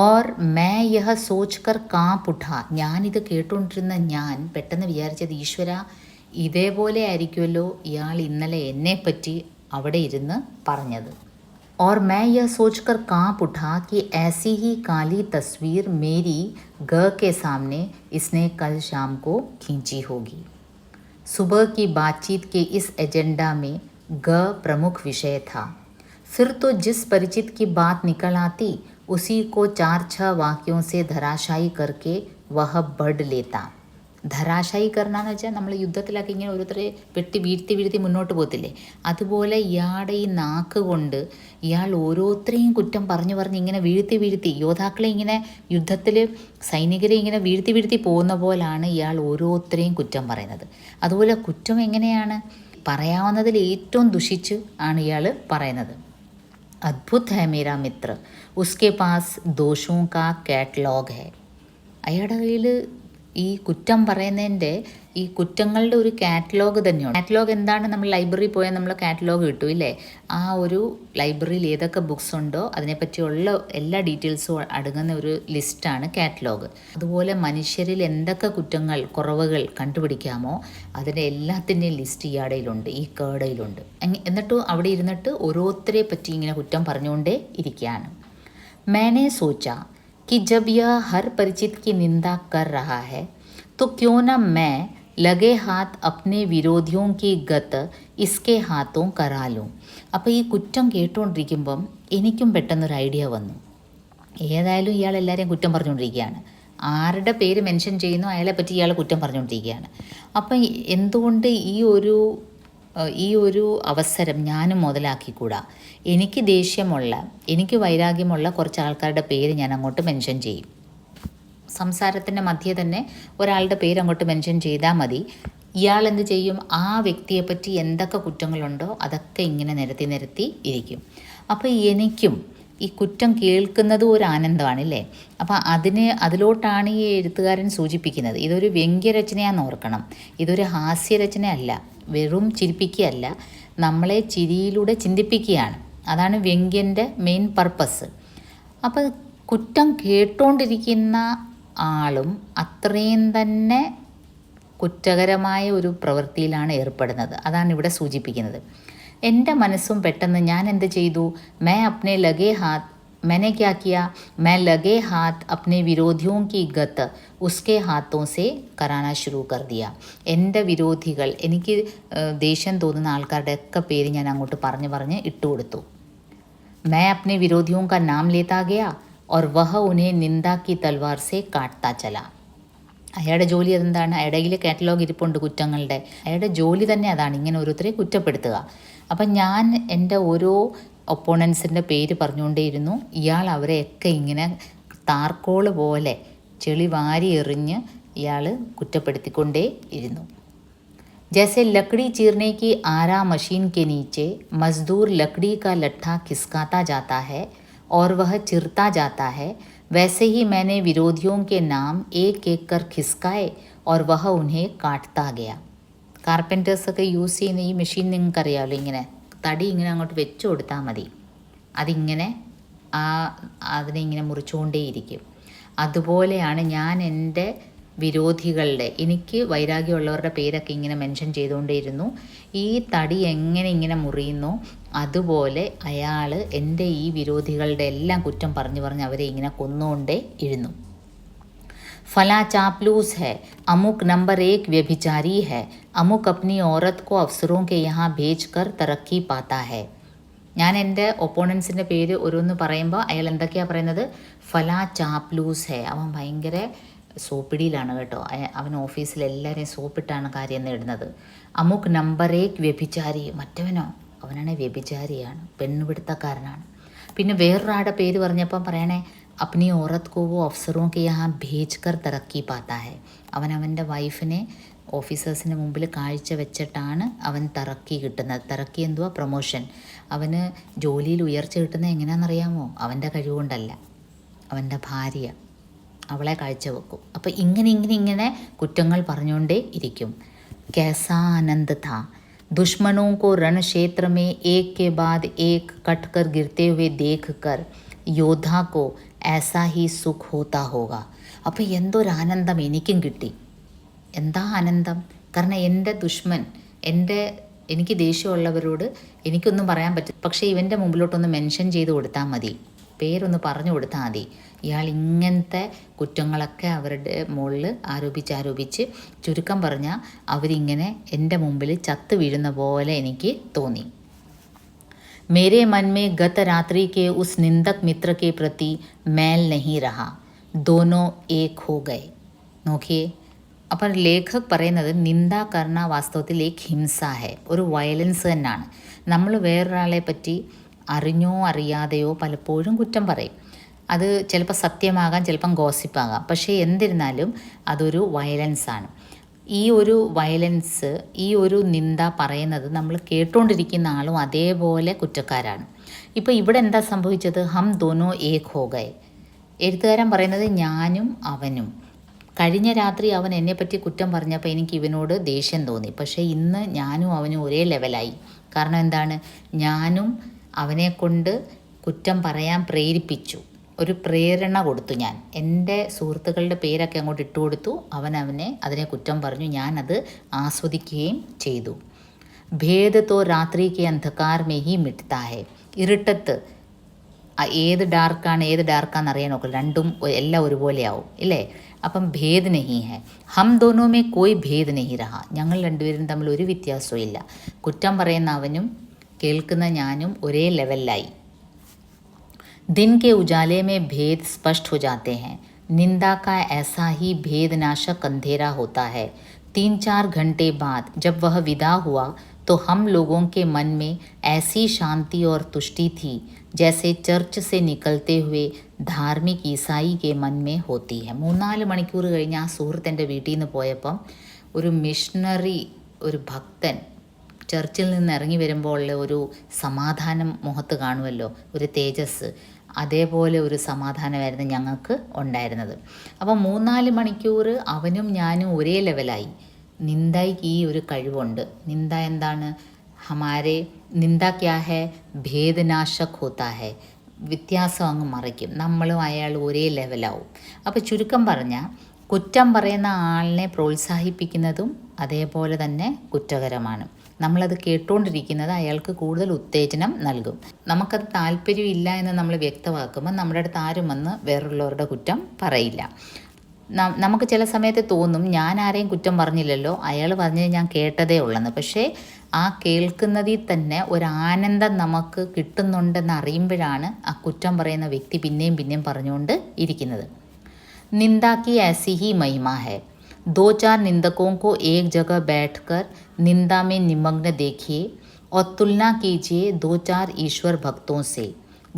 ഓർ മേ യഹ സോച്ച് കർ കാപ് ഉഠാ, ഞാനിത് കേട്ടുകൊണ്ടിരുന്ന ഞാൻ പെട്ടെന്ന് വിചാരിച്ചത്, ഈശ്വര ഇതേപോലെ ആയിരിക്കുമല്ലോ ഇയാൾ ഇന്നലെ എന്നെപ്പറ്റി അവിടെ ഇരുന്ന് പറഞ്ഞത്. और मैं यह सोचकर काँप उठा कि ऐसी ही काली तस्वीर मेरी ग के सामने इसने कल शाम को खींची होगी. सुबह की बातचीत के इस एजेंडा में ग प्रमुख विषय था. फिर तो जिस परिचित की बात निकल आती उसी को 4-6 वाक्यों से धराशायी करके वह बढ़ लेता. ധരാശായി കരണമെന്ന് വെച്ചാൽ നമ്മൾ യുദ്ധത്തിലൊക്കെ ഇങ്ങനെ ഓരോരുത്തരെ വെട്ടി വീഴ്ത്തി മുന്നോട്ട് പോകത്തില്ലേ, അതുപോലെ ഇയാളുടെ ഈ നാക്ക് കൊണ്ട് ഇയാൾ ഓരോരുത്തരെയും കുറ്റം പറഞ്ഞ് ഇങ്ങനെ വീഴ്ത്തി യോദ്ധാക്കളെ ഇങ്ങനെ യുദ്ധത്തിൽ സൈനികരെ ഇങ്ങനെ വീഴ്ത്തി പോകുന്ന പോലാണ് ഇയാൾ ഓരോരുത്തരെയും കുറ്റം പറയുന്നത്. അതുപോലെ കുറ്റം എങ്ങനെയാണ് പറയാവുന്നതിൽ ഏറ്റവും ദുഷിച്ച് ആണ് ഇയാൾ പറയുന്നത്. അദ്ഭുത് ഹൈ മേരാ മിത്ര, ഉസ്കെ പാസ് ദോഷോ കാ കാറ്റലോഗ് ഹൈ. അയാളുടെ കയ്യിൽ ഈ കുറ്റം പറയുന്നതിൻ്റെ ഈ കുറ്റങ്ങളുടെ ഒരു കാറ്റലോഗ് തന്നെയാണ്. കാറ്റലോഗ് എന്താണ്? നമ്മൾ ലൈബ്രറി പോയാൽ നമ്മൾ കാറ്റലോഗ് കിട്ടും ഇല്ലേ, ആ ഒരു ലൈബ്രറിയിൽ ഏതൊക്കെ ബുക്സ് ഉണ്ടോ അതിനെപ്പറ്റിയുള്ള എല്ലാ ഡീറ്റെയിൽസും അടങ്ങുന്ന ഒരു ലിസ്റ്റാണ് കാറ്റലോഗ്. അതുപോലെ മനുഷ്യരിൽ എന്തൊക്കെ കുറ്റങ്ങൾ കുറവുകൾ കണ്ടുപിടിക്കാമോ അതിൻ്റെ എല്ലാത്തിൻ്റെയും ലിസ്റ്റ് ഇയാടയിലുണ്ട്, ഈ കേടയിലുണ്ട്. എന്നിട്ട് അവിടെ ഇരുന്നിട്ട് ഓരോരുത്തരെ പറ്റി ഇങ്ങനെ കുറ്റം പറഞ്ഞുകൊണ്ടേ ഇരിക്കുകയാണ്. मैंने सोचा कि जब यह हर परिचित की निंदा कर रहा है तो क्यों न मैं लगे हाथ अपने विरोधियों की गत इसके हाथों करा लूँ. അപ്പോൾ ഈ കുറ്റം കേട്ടുകൊണ്ടിരിക്കുമ്പം എനിക്കും പെട്ടെന്നൊരു ഐഡിയ വന്നു. ഏതായാലും ഇയാൾ എല്ലാവരെയും കുറ്റം പറഞ്ഞുകൊണ്ടിരിക്കുകയാണ്, ആരുടെ പേര് മെൻഷൻ ചെയ്യുന്നു അയാളെ പറ്റി ഇയാൾ കുറ്റം പറഞ്ഞുകൊണ്ടിരിക്കുകയാണ്. അപ്പം എന്തുകൊണ്ട് ഈ ഒരു അവസരം ഞാനും മുതലാക്കിക്കൂടാ? എനിക്ക് ദേഷ്യമുള്ള, എനിക്ക് വൈരാഗ്യമുള്ള കുറച്ച് ആൾക്കാരുടെ പേര് ഞാൻ അങ്ങോട്ട് മെൻഷൻ ചെയ്യും. സംസാരത്തിൻ്റെ മധ്യേ തന്നെ ഒരാളുടെ പേര് അങ്ങോട്ട് മെൻഷൻ ചെയ്താൽ മതി. ഇയാൾ എന്ത് ചെയ്യും? ആ വ്യക്തിയെപ്പറ്റി എന്തൊക്കെ കുറ്റങ്ങളുണ്ടോ അതൊക്കെ ഇങ്ങനെ നിരത്തി ഇരിക്കും. അപ്പോൾ എനിക്കും ഈ കുറ്റം കേൾക്കുന്നതും ഒരു ആനന്ദമാണല്ലേ. അപ്പോൾ അതിലോട്ടാണ് ഈ എഴുത്തുകാരൻ സൂചിപ്പിക്കുന്നത്. ഇതൊരു വ്യംഗ്യരചനയാണെന്ന് ഓർക്കണം, ഇതൊരു ഹാസ്യരചനയല്ല, വെറും ചിരിപ്പിക്കുകയല്ല, നമ്മളെ ചിരിയിലൂടെ ചിന്തിപ്പിക്കുകയാണ്. അതാണ് വ്യംഗ്യൻ്റെ മെയിൻ പർപ്പസ്. അപ്പോൾ കുറ്റം കേട്ടുകൊണ്ടിരിക്കുന്ന ആളും അത്രയും തന്നെ കുറ്റകരമായ ഒരു പ്രവൃത്തിയിലാണ് ഏർപ്പെടുന്നത്. അതാണ് ഇവിടെ സൂചിപ്പിക്കുന്നത്. എൻ്റെ മനസ്സും പെട്ടെന്ന് ഞാൻ എന്ത് ചെയ്തു? मैंने क्या किया? मैं लगे हाथ अपने विरोधियों की गत उसके हाथों से कराना शुरू कर दिया. എൻ്റെ വിരോധികൾ, എനിക്ക് ദേഷ്യം തോന്നുന്ന ആൾക്കാരുടെ ഒക്കെ പേര് ഞാൻ അങ്ങോട്ട് പറഞ്ഞ് ഇട്ടുകൊടുത്തു. मैं अपने विरोधियों का नाम लेता गया और वह उन्हें निंदा की तलवार से काटता चला. അയാളുടെ ജോലി അതെന്താണ്? അയാളുടെ കയ്യിൽ കാറ്റലോഗ് ഇരിപ്പുണ്ട് കുറ്റങ്ങളുടെ. അയാളുടെ ജോലി തന്നെ അതാണ്, ഇങ്ങനെ ഓരോരുത്തരെ കുറ്റപ്പെടുത്തുക. അപ്പം ഞാൻ എൻ്റെ ഓരോ ഒപ്പോണൻസിൻ്റെ പേര് പറഞ്ഞുകൊണ്ടേയിരുന്നു. ഇയാൾ അവരെയൊക്കെ ഇങ്ങനെ താർക്കോള് പോലെ ചെളി വാരി എറിഞ്ഞ് ഇയാൾ കുറ്റപ്പെടുത്തിക്കൊണ്ടേ ഇരുന്നു. जैसे लकड़ी चीरने की आरा मशीन के नीचे मजदूर लकड़ी का लट्ठा खिसकाता जाता है और वह चिरता जाता है, वैसे ही मैंने विरोधियों के नाम एक कर खिसकाए और वह उन्हें काटता गया. കാർപ്പൻറ്റേഴ്സൊക്കെ യൂസ് ചെയ്യുന്ന ഈ മെഷീൻ നിങ്ങൾക്കറിയാമല്ലോ, ഇങ്ങനെ തടി ഇങ്ങനെ അങ്ങോട്ട് വെച്ച് കൊടുത്താൽ മതി, അതിങ്ങനെ അതിനെ ഇങ്ങനെ മുറിച്ചുകൊണ്ടേയിരിക്കും. അതുപോലെയാണ് ഞാൻ എൻ്റെ വിരോധികളുടെ, എനിക്ക് വൈരാഗ്യമുള്ളവരുടെ പേരൊക്കെ ഇങ്ങനെ മെൻഷൻ ചെയ്തുകൊണ്ടേയിരുന്നു. ഈ തടി എങ്ങനെ ഇങ്ങനെ മുറിയുന്നു അതുപോലെ അയാൾ എൻ്റെ ഈ വിരോധികളുടെ എല്ലാം കുറ്റം പറഞ്ഞ് അവരെ ഇങ്ങനെ കൊന്നുകൊണ്ടേ ഇരുന്നു. फला चापलूस है, अमुक नंबर 1 व्यभिचारी है, अमुक अपनी औरत को अफसरों के यहाँ भेज कर तरक्की पाता है. ഞാൻ എൻ്റെ ഒപ്പോണൻസിൻ്റെ പേര് ഓരോന്ന് പറയുമ്പോൾ അയാൾ എന്തൊക്കെയാണ് പറയുന്നത്? ഫലാ ചാപ്ലൂസ് ഹേ, അവൻ ഭയങ്കര സോപ്പിടിയിലാണ് കേട്ടോ. അവൻ ഓഫീസിൽ എല്ലാവരെയും സോപ്പിട്ടാണ് കാര്യം നേടുന്നത്. അമുക്ക് നമ്പർ 1 വ്യഭിചാരി, മറ്റവനോ അവനാണെ വ്യഭിചാരിയാണ്, പെണ്ണുപിടുത്തക്കാരനാണ്. പിന്നെ വേറൊരാളുടെ പേര് പറഞ്ഞപ്പം പറയണേ, അപ്നി ഓറത്ത് കോ വോ അഫ്സറോ കെ യഹാ ഭേജ് കർ തറക്കി പാത്താ ഹെ. അവൻ്റെ വൈഫിനെ ഓഫീസേഴ്സിന് മുമ്പിൽ കാഴ്ച വെച്ചിട്ടാണ് അവൻ തറക്കി കിട്ടുന്നത്. തറക്കി എന്തുവാ? പ്രൊമോഷൻ. അവന് ജോലിയിൽ ഉയർച്ച കിട്ടുന്നത് എങ്ങനെയാണെന്നറിയാമോ? അവൻ്റെ കഴിവുകൊണ്ടല്ല, അവൻ്റെ ഭാര്യ അവളെ കാഴ്ചവെക്കും. അപ്പോൾ ഇങ്ങനെ കുറ്റങ്ങൾ പറഞ്ഞുകൊണ്ടേ ഇരിക്കും. कैसा आनंद था दुश्मनों को रण क्षेत्र में एक के बाद एक कटकर गिरते हुए देखकर योद्धा को ऐसा ही सुख होता होगा. അപ്പോൾ എന്തൊരാനന്ദം എനിക്കും കിട്ടി. എന്താ ആനന്ദം? കാരണം എൻ്റെ ദുഷ്മൻ, എനിക്ക് ദേഷ്യമുള്ളവരോട് എനിക്കൊന്നും പറയാൻ പറ്റും, പക്ഷേ ഇവൻ്റെ മുമ്പിലോട്ടൊന്ന് മെൻഷൻ ചെയ്ത് കൊടുത്താൽ മതി, പേരൊന്ന് പറഞ്ഞു കൊടുത്താൽ മതി, ഇയാൾ ഇങ്ങനത്തെ കുറ്റങ്ങളൊക്കെ അവരുടെ മുകളിൽ ആരോപിച്ച് ചുരുക്കം പറഞ്ഞാൽ അവരിങ്ങനെ എൻ്റെ മുമ്പിൽ ചത്തു വീഴുന്ന പോലെ എനിക്ക് തോന്നി. मेरे मन में गत रात्रि के उस निंदक मित्र के प्रति मैल नहीं रहा, दोनों एक हो गए. നോക്കിയേ, അപ്പം ലേഖക് പറയുന്നത് നിന്ദ കർണ വാസ്തവത്തിൽ ഏക് ഹിംസ ഹെ, ഒരു വയലൻസ് തന്നെയാണ്. നമ്മൾ വേറൊരാളെ പറ്റി അറിഞ്ഞോ അറിയാതെയോ പലപ്പോഴും കുറ്റം പറയും. അത് ചിലപ്പോൾ സത്യമാകാം, ചിലപ്പം ഗോസിപ്പാകാം, പക്ഷേ എന്നിരുന്നാലും അതൊരു വയലൻസാണ്. ഈ ഒരു വയലൻസ്, ഈ ഒരു നിന്ദ പറയുന്നത് നമ്മൾ കേട്ടുകൊണ്ടിരിക്കുന്ന ആളും അതേപോലെ കുറ്റക്കാരാണ്. ഇപ്പോൾ ഇവിടെ എന്താ സംഭവിച്ചത്? ഹം ദോനോ ഏക് ഹോ ഗയേ. എഴുത്തുകാരൻ പറയുന്നത് ഞാനും അവനും. കഴിഞ്ഞ രാത്രി അവൻ എന്നെപ്പറ്റി കുറ്റം പറഞ്ഞപ്പോൾ എനിക്ക് ഇവനോട് ദേഷ്യം തോന്നി, പക്ഷേ ഇന്ന് ഞാനും അവനും ഒരേ ലെവലായി. കാരണം എന്താണ്? ഞാനും അവനെക്കൊണ്ട് കുറ്റം പറയാൻ പ്രേരിപ്പിച്ചു, ഒരു പ്രേരണ കൊടുത്തു. ഞാൻ എൻ്റെ സുഹൃത്തുക്കളുടെ പേരൊക്കെ അങ്ങോട്ട് ഇട്ട് കൊടുത്തു, അവനെ അതിനെ കുറ്റം പറഞ്ഞു, ഞാനത് ആസ്വദിക്കുകയും ചെയ്തു. ഭേദ് തോ രാത്രി കെ അന്ധകാർ മേ ഹി മിട്താ ഹെ. ഇരുട്ടത്ത് ഏത് ഡാർക്കാന്ന് അറിയാൻ നോക്കില്ല, രണ്ടും എല്ലാം ഒരുപോലെയാവും ഇല്ലേ? അപ്പം ഭേദ് നഹി ഹെ. ഹം ദോനോ മേ കോയി ഭേദ് നഹി രഹ. ഞങ്ങൾ രണ്ടുപേരും തമ്മിൽ ഒരു വ്യത്യാസവും ഇല്ല. കുറ്റം പറയുന്ന അവനും കേൾക്കുന്ന ഞാനും ഒരേ ലെവലിലായി. दिन के उजाले में भेद स्पष्ट हो जाते हैं. निंदा का ऐसा ही भेदनाशक अंधेरा होता है. 3-4 घंटे बाद जब वह विदा हुआ तो हम लोगों के मन में ऐसी शांति और तुष्टि थी जैसे चर्च से निकलते हुए धार्मिक ईसाई के मन में होती है. 3-4 മണിക്കൂർ കഴിഞ്ഞ് ആ സുഹൃത്തിൻ്റെ വീട്ടിൽ നിന്ന് പോയപ്പം ഒരു മിഷണറി, ഒരു ഭക്തൻ ചർച്ചിൽ നിന്ന് ഇറങ്ങി വരുമ്പോൾ ഒരു സമാധാനം മുഖത്ത് കാണുമല്ലോ, ഒരു തേജസ്, അതേപോലെ ഒരു സമാധാനമായിരുന്നു ഞങ്ങൾക്ക് ഉണ്ടായിരുന്നത്. അപ്പം 3-4 മണിക്കൂർ അവനും ഞാനും ഒരേ ലെവലായി. നിന്ദയ്ക്ക് ഈ ഒരു കഴിവുണ്ട്. നിന്ദ എന്താണ്? ഹമാരെ നിന്ദ ക്യാ ഹെ? ഭേദനാശക് ഹോത്താ ഹെ. വ്യത്യാസം അങ്ങ് മറിക്കും, നമ്മളും അയാളും ഒരേ ലെവലാവും. അപ്പോൾ ചുരുക്കം പറഞ്ഞാൽ കുറ്റം പറയുന്ന ആളിനെ പ്രോത്സാഹിപ്പിക്കുന്നതും അതേപോലെ തന്നെ കുറ്റകരമാണ്. നമ്മളത് കേട്ടുകൊണ്ടിരിക്കുന്നത് അയാൾക്ക് കൂടുതൽ ഉത്തേജനം നൽകും. നമുക്കത് താല്പര്യമില്ല എന്ന് നമ്മൾ വ്യക്തമാക്കുമ്പോൾ നമ്മുടെ അടുത്ത് ആരും വന്ന് വേറുള്ളവരുടെ കുറ്റം പറയില്ല. നമുക്ക് ചില സമയത്ത് തോന്നും ഞാൻ ആരെയും കുറ്റം പറഞ്ഞില്ലല്ലോ, അയാൾ പറഞ്ഞത് ഞാൻ കേട്ടതേ ഉള്ളെന്ന്. പക്ഷേ ആ കേൾക്കുന്നതിൽ തന്നെ ഒരു ആനന്ദം നമുക്ക് കിട്ടുന്നുണ്ടെന്ന് അറിയുമ്പോഴാണ് ആ കുറ്റം പറയുന്ന വ്യക്തി പിന്നെയും പറഞ്ഞുകൊണ്ട് ഇരിക്കുന്നത്. निंदा की ऐसी ही महिमा है. 2-4 निंदकों को एक जगह बैठकर निंदा में निमग्न देखिए और तुलना कीजिए 2-4 ईश्वर भक्तों से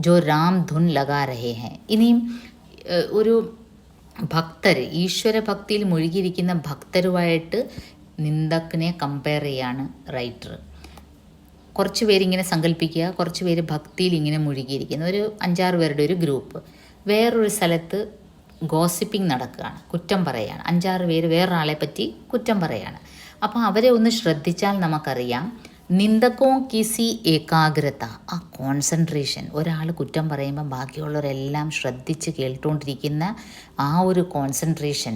जो राम धुन लगा रहे हैं. ഇനിയും ഒരു ഭക്തർ, ഈശ്വര ഭക്തിയിൽ മുഴുകിയിരിക്കുന്ന ഭക്തരുമായിട്ട് നിന്ദക്കിനെ കമ്പയർ ചെയ്യാണ് റൈറ്റർ. കുറച്ച് പേരിങ്ങനെ സങ്കല്പിക്കുക, കുറച്ച് പേര് ഭക്തിയിൽ ഇങ്ങനെ മുഴുകിയിരിക്കുന്ന ഒരു 5-6 പേരുടെ ഒരു ഗ്രൂപ്പ്. വേറൊരു സ്ഥലത്ത് ഗോസിപ്പിംഗ് നടക്കുകയാണ്, കുറ്റം പറയുകയാണ്. 5-6 പേര് വേറൊരാളെ പറ്റി കുറ്റം പറയുകയാണ്. അപ്പോൾ അവരെ ഒന്ന് ശ്രദ്ധിച്ചാൽ നമുക്കറിയാം, നിന്ദക്കോ കിസി ഏകാഗ്രത, ആ കോൺസെൻട്രേഷൻ. ഒരാൾ കുറ്റം പറയുമ്പോൾ ബാക്കിയുള്ളവരെല്ലാം ശ്രദ്ധിച്ച് കേട്ടുകൊണ്ടിരിക്കുന്ന ആ ഒരു കോൺസെൻട്രേഷൻ.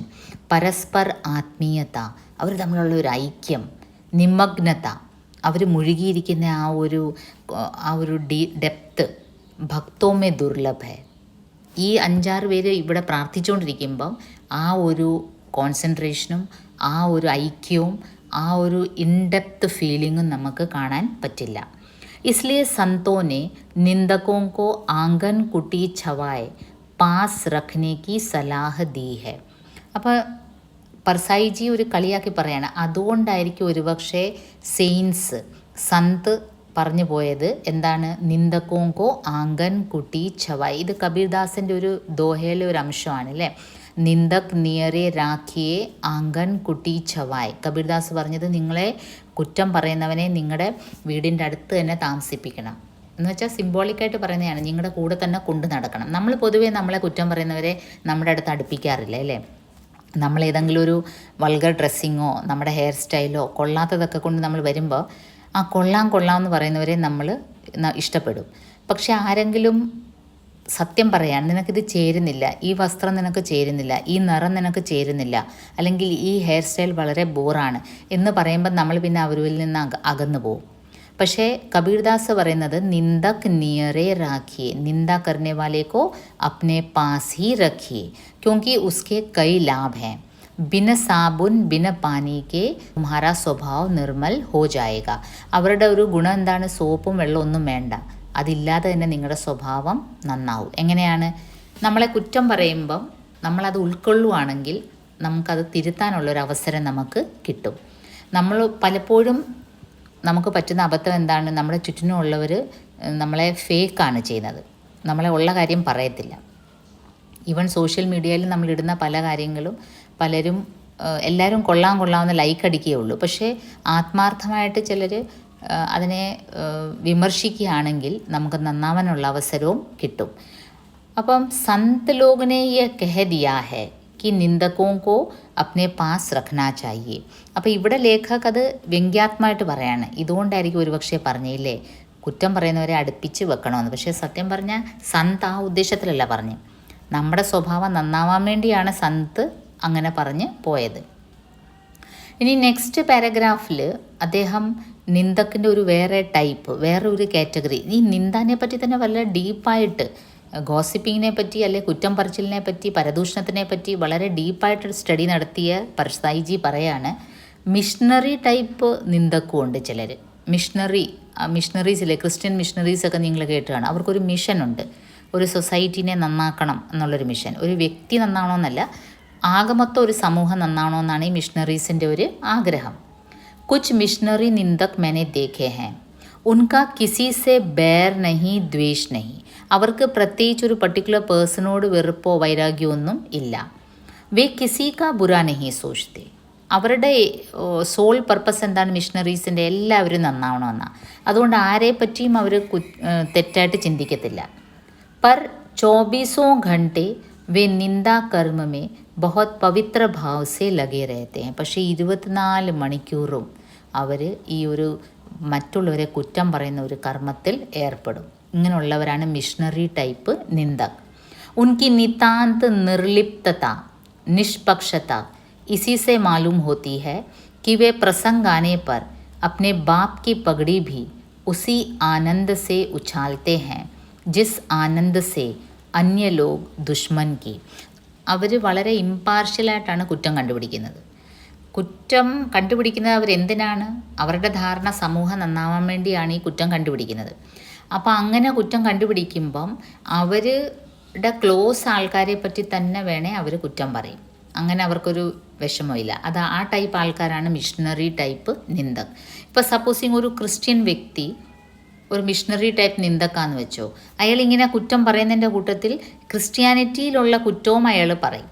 പരസ്പർ ആത്മീയത, അവർ തമ്മിലുള്ള ഒരു ഐക്യം. നിമഗ്നത, അവർ മുഴുകിയിരിക്കുന്ന ആ ഒരു ഡെപ്ത്. ഭക്തോമേ ദുർലഭ. ഈ 5-6 പേര് ഇവിടെ പ്രാർത്ഥിച്ചുകൊണ്ടിരിക്കുമ്പം ആ ഒരു കോൺസെൻട്രേഷനും ആ ഒരു ഐക്യവും ആ ഒരു ഇൻഡെപ്ത് ഫീലിങ്ങും നമുക്ക് കാണാൻ പറ്റില്ല. इसलिए संतों ने निंदकों को आंगन कुटी छवाए पास रखने की सलाह दी है. അപ്പോൾ പർസായിജി ഒരു കളിയാക്കി പറയാണ്, അതുകൊണ്ടായിരിക്കും ഒരുപക്ഷെ സെയിൻസ്, സന്ത് പറഞ്ഞു പോയത് എന്താണ്? നിന്ദക്കോങ്കോ ആംഗൻ കുട്ടി ഛവായ്. ഇത് കബീർദാസിൻ്റെ ഒരു ദോഹയിലെ ഒരു അംശമാണ് അല്ലേ. നിന്ദക് നിയറെ രാഖിയെ ആംഗൻ കുട്ടി ഛവായ്. കബീർദാസ് പറഞ്ഞത് നിങ്ങളെ കുറ്റം പറയുന്നവനെ നിങ്ങളുടെ വീടിൻ്റെ അടുത്ത് തന്നെ താമസിപ്പിക്കണം എന്ന് വെച്ചാൽ സിംബോളിക്കായിട്ട് പറയുന്നതാണ്, നിങ്ങളുടെ കൂടെ തന്നെ കൊണ്ടു നടക്കണം. നമ്മൾ പൊതുവേ നമ്മളെ കുറ്റം പറയുന്നവരെ നമ്മുടെ അടുത്ത് അടുപ്പിക്കാറില്ല അല്ലേ. നമ്മൾ ഏതെങ്കിലും ഒരു വൾഗർ ഡ്രസ്സിങ്ങോ നമ്മുടെ ഹെയർ സ്റ്റൈലോ കൊള്ളാത്തതൊക്കെ കൊണ്ട് നമ്മൾ വരുമ്പോൾ ആ കൊള്ളാമെന്ന് പറയുന്നവരെ നമ്മൾ ഇഷ്ടപ്പെടും. പക്ഷെ ആരെങ്കിലും സത്യം പറയാൻ നിനക്കിത് ചേരുന്നില്ല, ഈ വസ്ത്രം നിനക്ക് ചേരുന്നില്ല, ഈ നിറം നിനക്ക് ചേരുന്നില്ല, അല്ലെങ്കിൽ ഈ ഹെയർ സ്റ്റൈൽ വളരെ ബോറാണ് എന്ന് പറയുമ്പോൾ നമ്മൾ പിന്നെ അവരിൽ നിന്ന് അകന്നു പോകും. പക്ഷേ കബീർദാസ് പറയുന്നത് നിന്ദക് നിയറെ രാഖിയെ, നിന്ദ करने वाले को अपने पास ही रखिए क्योंकि उसके कई लाभ हैं. बिन साबुन बिन पानी के तुम्हारा स्वभाव निर्मल हो जाएगा. അവരുടെ ഒരു ഗുണം എന്താണ്? സോപ്പും വെള്ളവും ഒന്നും വേണ്ട, അതില്ലാതെ തന്നെ നിങ്ങളുടെ സ്വഭാവം നന്നാവും. എങ്ങനെയാണ്? നമ്മളെ കുറ്റം പറയുമ്പം നമ്മളത് ഉൾക്കൊള്ളുവാണെങ്കിൽ നമുക്കത് തിരുത്താനുള്ളൊരവസരം നമുക്ക് കിട്ടും. നമ്മൾ പലപ്പോഴും നമുക്ക് പറ്റുന്ന അബദ്ധം എന്താണ്? നമ്മുടെ ചുറ്റിനുമുള്ളവർ നമ്മളെ ഫേക്കാണ് ചെയ്യുന്നത്, നമ്മളെ ഉള്ള കാര്യം പറയത്തില്ല. ഈവൻ സോഷ്യൽ മീഡിയയിൽ നമ്മളിടുന്ന പല കാര്യങ്ങളും പലരും എല്ലാവരും കൊള്ളാമെന്ന് ലൈക്ക് അടിക്കുകയുള്ളൂ. പക്ഷേ ആത്മാർത്ഥമായിട്ട് ചിലർ അതിനെ വിമർശിക്കുകയാണെങ്കിൽ നമുക്ക് നന്നാവാനുള്ള അവസരവും കിട്ടും. അപ്പം സന്ത് ലോഗനെ യേ കഹ ദിയാ ഹെ कि निंदकों को अपने पास रखना चाहिए. അപ്പോൾ ഇവിടെ ലേഖക് അത് വ്യംഗ്യാത്മകമായിട്ട് പറയാണ്. ഇതുകൊണ്ടായിരിക്കും ഒരുപക്ഷെ പറഞ്ഞില്ലേ കുറ്റം പറയുന്നവരെ അടുപ്പിച്ച് വെക്കണമെന്ന്. പക്ഷേ സത്യം പറഞ്ഞാൽ സന്ത് ആ ഉദ്ദേശത്തിലല്ല പറഞ്ഞു. നമ്മുടെ സ്വഭാവം നന്നാവാൻ വേണ്ടിയാണ് സന്ത് അങ്ങനെ പറഞ്ഞ് പോയത്. ഇനി നെക്സ്റ്റ് പാരഗ്രാഫിൽ അദ്ദേഹം നിന്ദക്കിൻ്റെ ഒരു വേറെ ടൈപ്പ്, വേറെ ഒരു കാറ്റഗറി, ഈ നിന്ദാനെ പറ്റി തന്നെ വളരെ ഡീപ്പായിട്ട് ഗോസിപ്പിങ്ങിനെ പറ്റി അല്ലെ കുറ്റം പറച്ചിലിനെ പറ്റി പരദൂഷണത്തിനെ പറ്റി വളരെ ഡീപ്പായിട്ടൊരു സ്റ്റഡി നടത്തിയ പർസായിജി പറയാണ് മിഷണറി ടൈപ്പ് നിന്ദക്കും ഉണ്ട് ചിലർ. മിഷണറീസിലെ ക്രിസ്ത്യൻ മിഷണറീസൊക്കെ നിങ്ങൾ കേട്ടാണ്. അവർക്കൊരു മിഷനുണ്ട്, ഒരു സൊസൈറ്റീനെ നന്നാക്കണം എന്നുള്ളൊരു മിഷൻ. ഒരു വ്യക്തി നന്നാവണമെന്നല്ല, ആകമൊത്തം ഒരു സമൂഹം നന്നാവണമെന്നാണ് ഈ മിഷണറീസിൻ്റെ ഒരു ആഗ്രഹം. കുച്ച് മിഷണറി നിന്ദക് मैंने देखे हैं उनका किसी से बैर नहीं द्वेष नहीं. അവർക്ക് പ്രത്യേകിച്ച് ഒരു പർട്ടിക്കുലർ പേഴ്സണോട് വെറുപ്പോ വൈരാഗ്യമൊന്നും ഇല്ല. വേ കിസി കാ ബുരാ നഹി സോച്ച്തേ. അവരുടെ സോൾ പർപ്പസ് എന്താണ്? മിഷണറീസിൻ്റെ എല്ലാവരും നന്നാവണമെന്നാണ്. അതുകൊണ്ട് ആരെ പറ്റിയും അവർ തെറ്റായിട്ട് ചിന്തിക്കത്തില്ല. पर 24 घंटे वे निंदा कर्म में बहुत पवित्र भाव से लगे रहते हैं. പക്ഷേ 24 മണിക്കൂറും അവർ ഈ ഒരു മറ്റുള്ളവരെ കുറ്റം പറയുന്ന ഒരു കർമ്മത്തിൽ ഏർപ്പെടും. ഇങ്ങനെയുള്ളവരാണ് മിഷണറി ടൈപ്പ് നിന്ദക്. ഉൻകി നിതാന്ത് നിർലിപ്തത निष्पक्षता इसी से मालूम होती है कि वे प्रसंग आने पर अपने बाप की पगड़ी भी उसी आनंद से उछालते हैं जिस आनंद से अन्य लोग दुश्मन की. അവർ വളരെ ഇമ്പാർഷ്യലായിട്ടാണ് കുറ്റം കണ്ടുപിടിക്കുന്നത്. കുറ്റം കണ്ടുപിടിക്കുന്നത് അവരെന്തിനാണ്? അവരുടെ ധാരണ സമൂഹം നന്നാവാൻ വേണ്ടിയാണ് ഈ കുറ്റം കണ്ടുപിടിക്കുന്നത്. അപ്പോൾ അങ്ങനെ കുറ്റം കണ്ടുപിടിക്കുമ്പം അവരുടെ ക്ലോസ് ആൾക്കാരെ പറ്റി തന്നെ വേണേൽ അവർ കുറ്റം പറയും. അങ്ങനെ അവർക്കൊരു വിഷമമില്ല. അത് ആ ടൈപ്പ് ആൾക്കാരാണ് മിഷണറി ടൈപ്പ് നിന്ദക്. ഇപ്പോൾ സപ്പോസിങ് ഒരു ക്രിസ്ത്യൻ വ്യക്തി ഒരു മിഷണറി ടൈപ്പ് നിന്ദക്കാന്ന് വെച്ചോ, അയാൾ ഇങ്ങനെ കുറ്റം പറയുന്നതിൻ്റെ കൂട്ടത്തിൽ ക്രിസ്ത്യാനിറ്റിയിലുള്ള കുറ്റവും അയാൾ പറയും,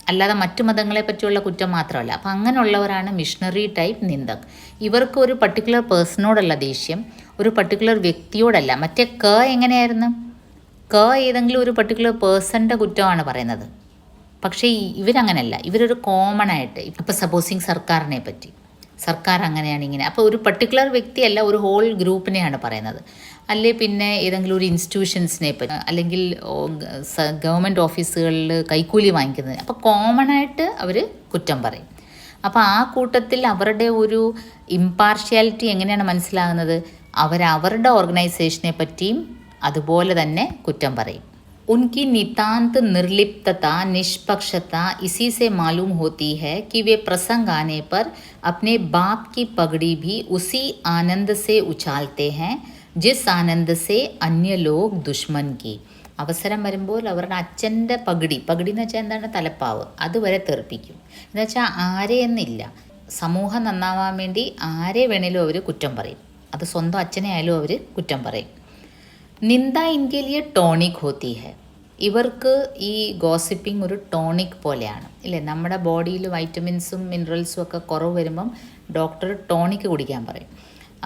അല്ലാതെ മറ്റു മതങ്ങളെ പറ്റിയുള്ള കുറ്റം മാത്രമല്ല. അപ്പം അങ്ങനെയുള്ളവരാണ് മിഷണറി ടൈപ്പ് നിന്ദക്. ഇവർക്ക് ഒരു പർട്ടിക്കുലർ പേഴ്സണോടല്ല ദേഷ്യം, ഒരു പർട്ടിക്കുലർ വ്യക്തിയോടല്ല. മറ്റേ എങ്ങനെയായിരുന്നു? ഏതെങ്കിലും ഒരു പർട്ടിക്കുലർ പേഴ്സൻ്റെ കുറ്റമാണ് പറയുന്നത്. പക്ഷേ ഇവരങ്ങനെയല്ല, ഇവരൊരു കോമൺ ആയിട്ട്. ഇപ്പോൾ സപ്പോസിങ് സർക്കാരിനെ പറ്റി, സർക്കാർ അങ്ങനെയാണ് ഇങ്ങനെ. അപ്പോൾ ഒരു പർട്ടിക്കുലർ വ്യക്തിയല്ല, ഒരു ഹോൾ ഗ്രൂപ്പിനെയാണ് പറയുന്നത്. അല്ലെ പിന്നെ ഏതെങ്കിലും ഒരു ഇൻസ്റ്റിറ്റ്യൂഷൻസിനെ പറ്റി, അല്ലെങ്കിൽ ഗവൺമെൻറ് ഓഫീസുകളിൽ കൈക്കൂലി വാങ്ങിക്കുന്നത്. അപ്പോൾ കോമൺ ആയിട്ട് അവർ കുറ്റം പറയും. അപ്പോൾ ആ കൂട്ടത്തിൽ അവരുടെ ഒരു ഇമ്പാർഷ്യാലിറ്റി എങ്ങനെയാണ് മനസ്സിലാകുന്നത്? അവരവരുടെ ഓർഗനൈസേഷനെ പറ്റിയും അതുപോലെ തന്നെ കുറ്റം പറയും. उनकी नितांत निर्लिप्तता निष्पक्षता इसी से मालूम होती है कि वे प्रसंग आने पर अपने बाप की पगड़ी भी उसी आनंद से उछालते हैं जिस आनंद से अन्य लोग दुश्मन की. അവസരം വരുമ്പോൾ അവരുടെ അച്ഛൻ്റെ പഗടി എന്ന് വെച്ചാൽ എന്താണ്? തലപ്പാവ്, അതുവരെ തെറിപ്പിക്കും. എന്ന് വെച്ചാൽ ആരെയെന്നില്ല, സമൂഹം നന്നാവാൻ വേണ്ടി ആരെ വേണേലും അവർ കുറ്റം പറയും. അത് സ്വന്തം അച്ഛനെ ആയാലും അവർ കുറ്റം പറയും. നിന്ദ ഇൻകെ ലിയെ ടോണിക് ഹോത്തി ഹെ. ഇവർക്ക് ഈ ഗോസിപ്പിംഗ് ഒരു ടോണിക് പോലെയാണ് ഇല്ലേ. നമ്മുടെ ബോഡിയിൽ വൈറ്റമിൻസും മിനറൽസും ഒക്കെ കുറവ് വരുമ്പം ഡോക്ടർ ടോണിക് കുടിക്കാൻ പറയും.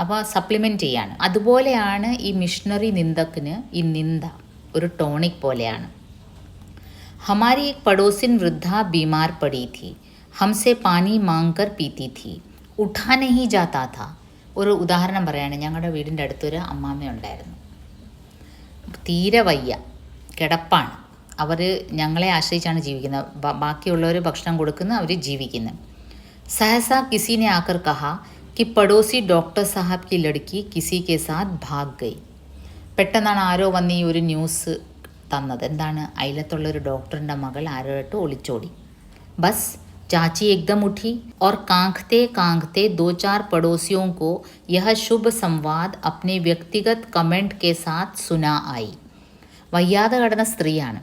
അപ്പോൾ സപ്ലിമെൻറ്റ് ചെയ്യാണ്. അതുപോലെയാണ് ഈ മിഷണറി നിന്ദക്കിന് ഈ നിന്ദ ഒരു ടോണിക് പോലെയാണ്. ഹമാരി एक पड़ोसिन वृद्धा बीमार पड़ी थी, हमसे पानी मांगकर पीती थी, उठा नहीं जाता था. ഒരു ഉദാഹരണം പറയാണ്. ഞങ്ങളുടെ വീടിൻ്റെ അടുത്തൊരു അമ്മാമ്മയുണ്ടായിരുന്നു. തീരെ വയ്യ, കിടപ്പാണ്. അവർ ഞങ്ങളെ ആശ്രയിച്ചാണ് ജീവിക്കുന്നത്. ബാക്കിയുള്ളവർ ഭക്ഷണം കൊടുക്കുന്നു, അവർ ജീവിക്കുന്നു. सहसा किसी ने आकर कहा कि पड़ोसी डॉक्टर साहब की लड़की किसी के साथ भाग गई. പെട്ടെന്നാണ് ആരോ വന്ന് ഈ ഒരു ന്യൂസ് തന്നത്. എന്താണ്? അയലത്തുള്ളൊരു ഡോക്ടറിൻ്റെ മകൾ ആരോട്ട് ഒളിച്ചോടി. ബസ് चाची एकदम उठी और कांखते कांखते 2-4 पड़ोसियों को यह शुभ संवाद अपने व्यक्तिगत कमेंट के साथ सुना आई. വയ്യാതെ കിടന്ന സ്ത്രീയാണ്.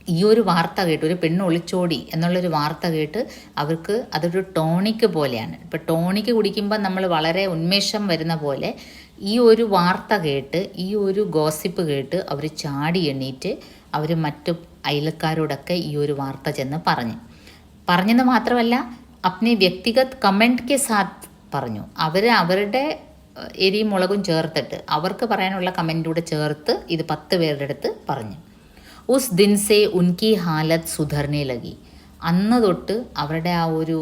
ഈ ഒരു വാർത്ത കേട്ട്, ഒരു പെണ്ണ് ഒളിച്ചോടി എന്നുള്ളൊരു വാർത്ത കേട്ട് അവർക്ക് അതൊരു ടോണിക് പോലെയാണ്. ഇപ്പോൾ ടോണിക് കുടിക്കുമ്പോൾ നമ്മൾ വളരെ ഉന്മേഷം വരുന്ന പോലെ ഈ ഒരു വാർത്ത കേട്ട്, ഈ ഒരു ഗോസിപ്പ് കേട്ട് അവർ ചാടി എണ്ണീറ്റ് അവർ മറ്റു അയൽക്കാരോടൊക്കെ ഈ ഒരു വാർത്ത ചെന്ന് പറഞ്ഞെന്ന് മാത്രമല്ല അപ്നെ വ്യക്തിഗത് കമൻറ്റ് കെ സാത്ത് പറഞ്ഞു. അവരുടെ എരിയും മുളകും ചേർത്തിട്ട് അവർക്ക് പറയാനുള്ള കമൻറ്റൂടെ ചേർത്ത് ഇത് 10 പേരുടെ അടുത്ത് പറഞ്ഞു. ഉസ് ദിൻ സേ ഉൻകി ഹാലത്ത് സുധർനെ ലഗി. അന്ന് തൊട്ട് അവരുടെ ആ ഒരു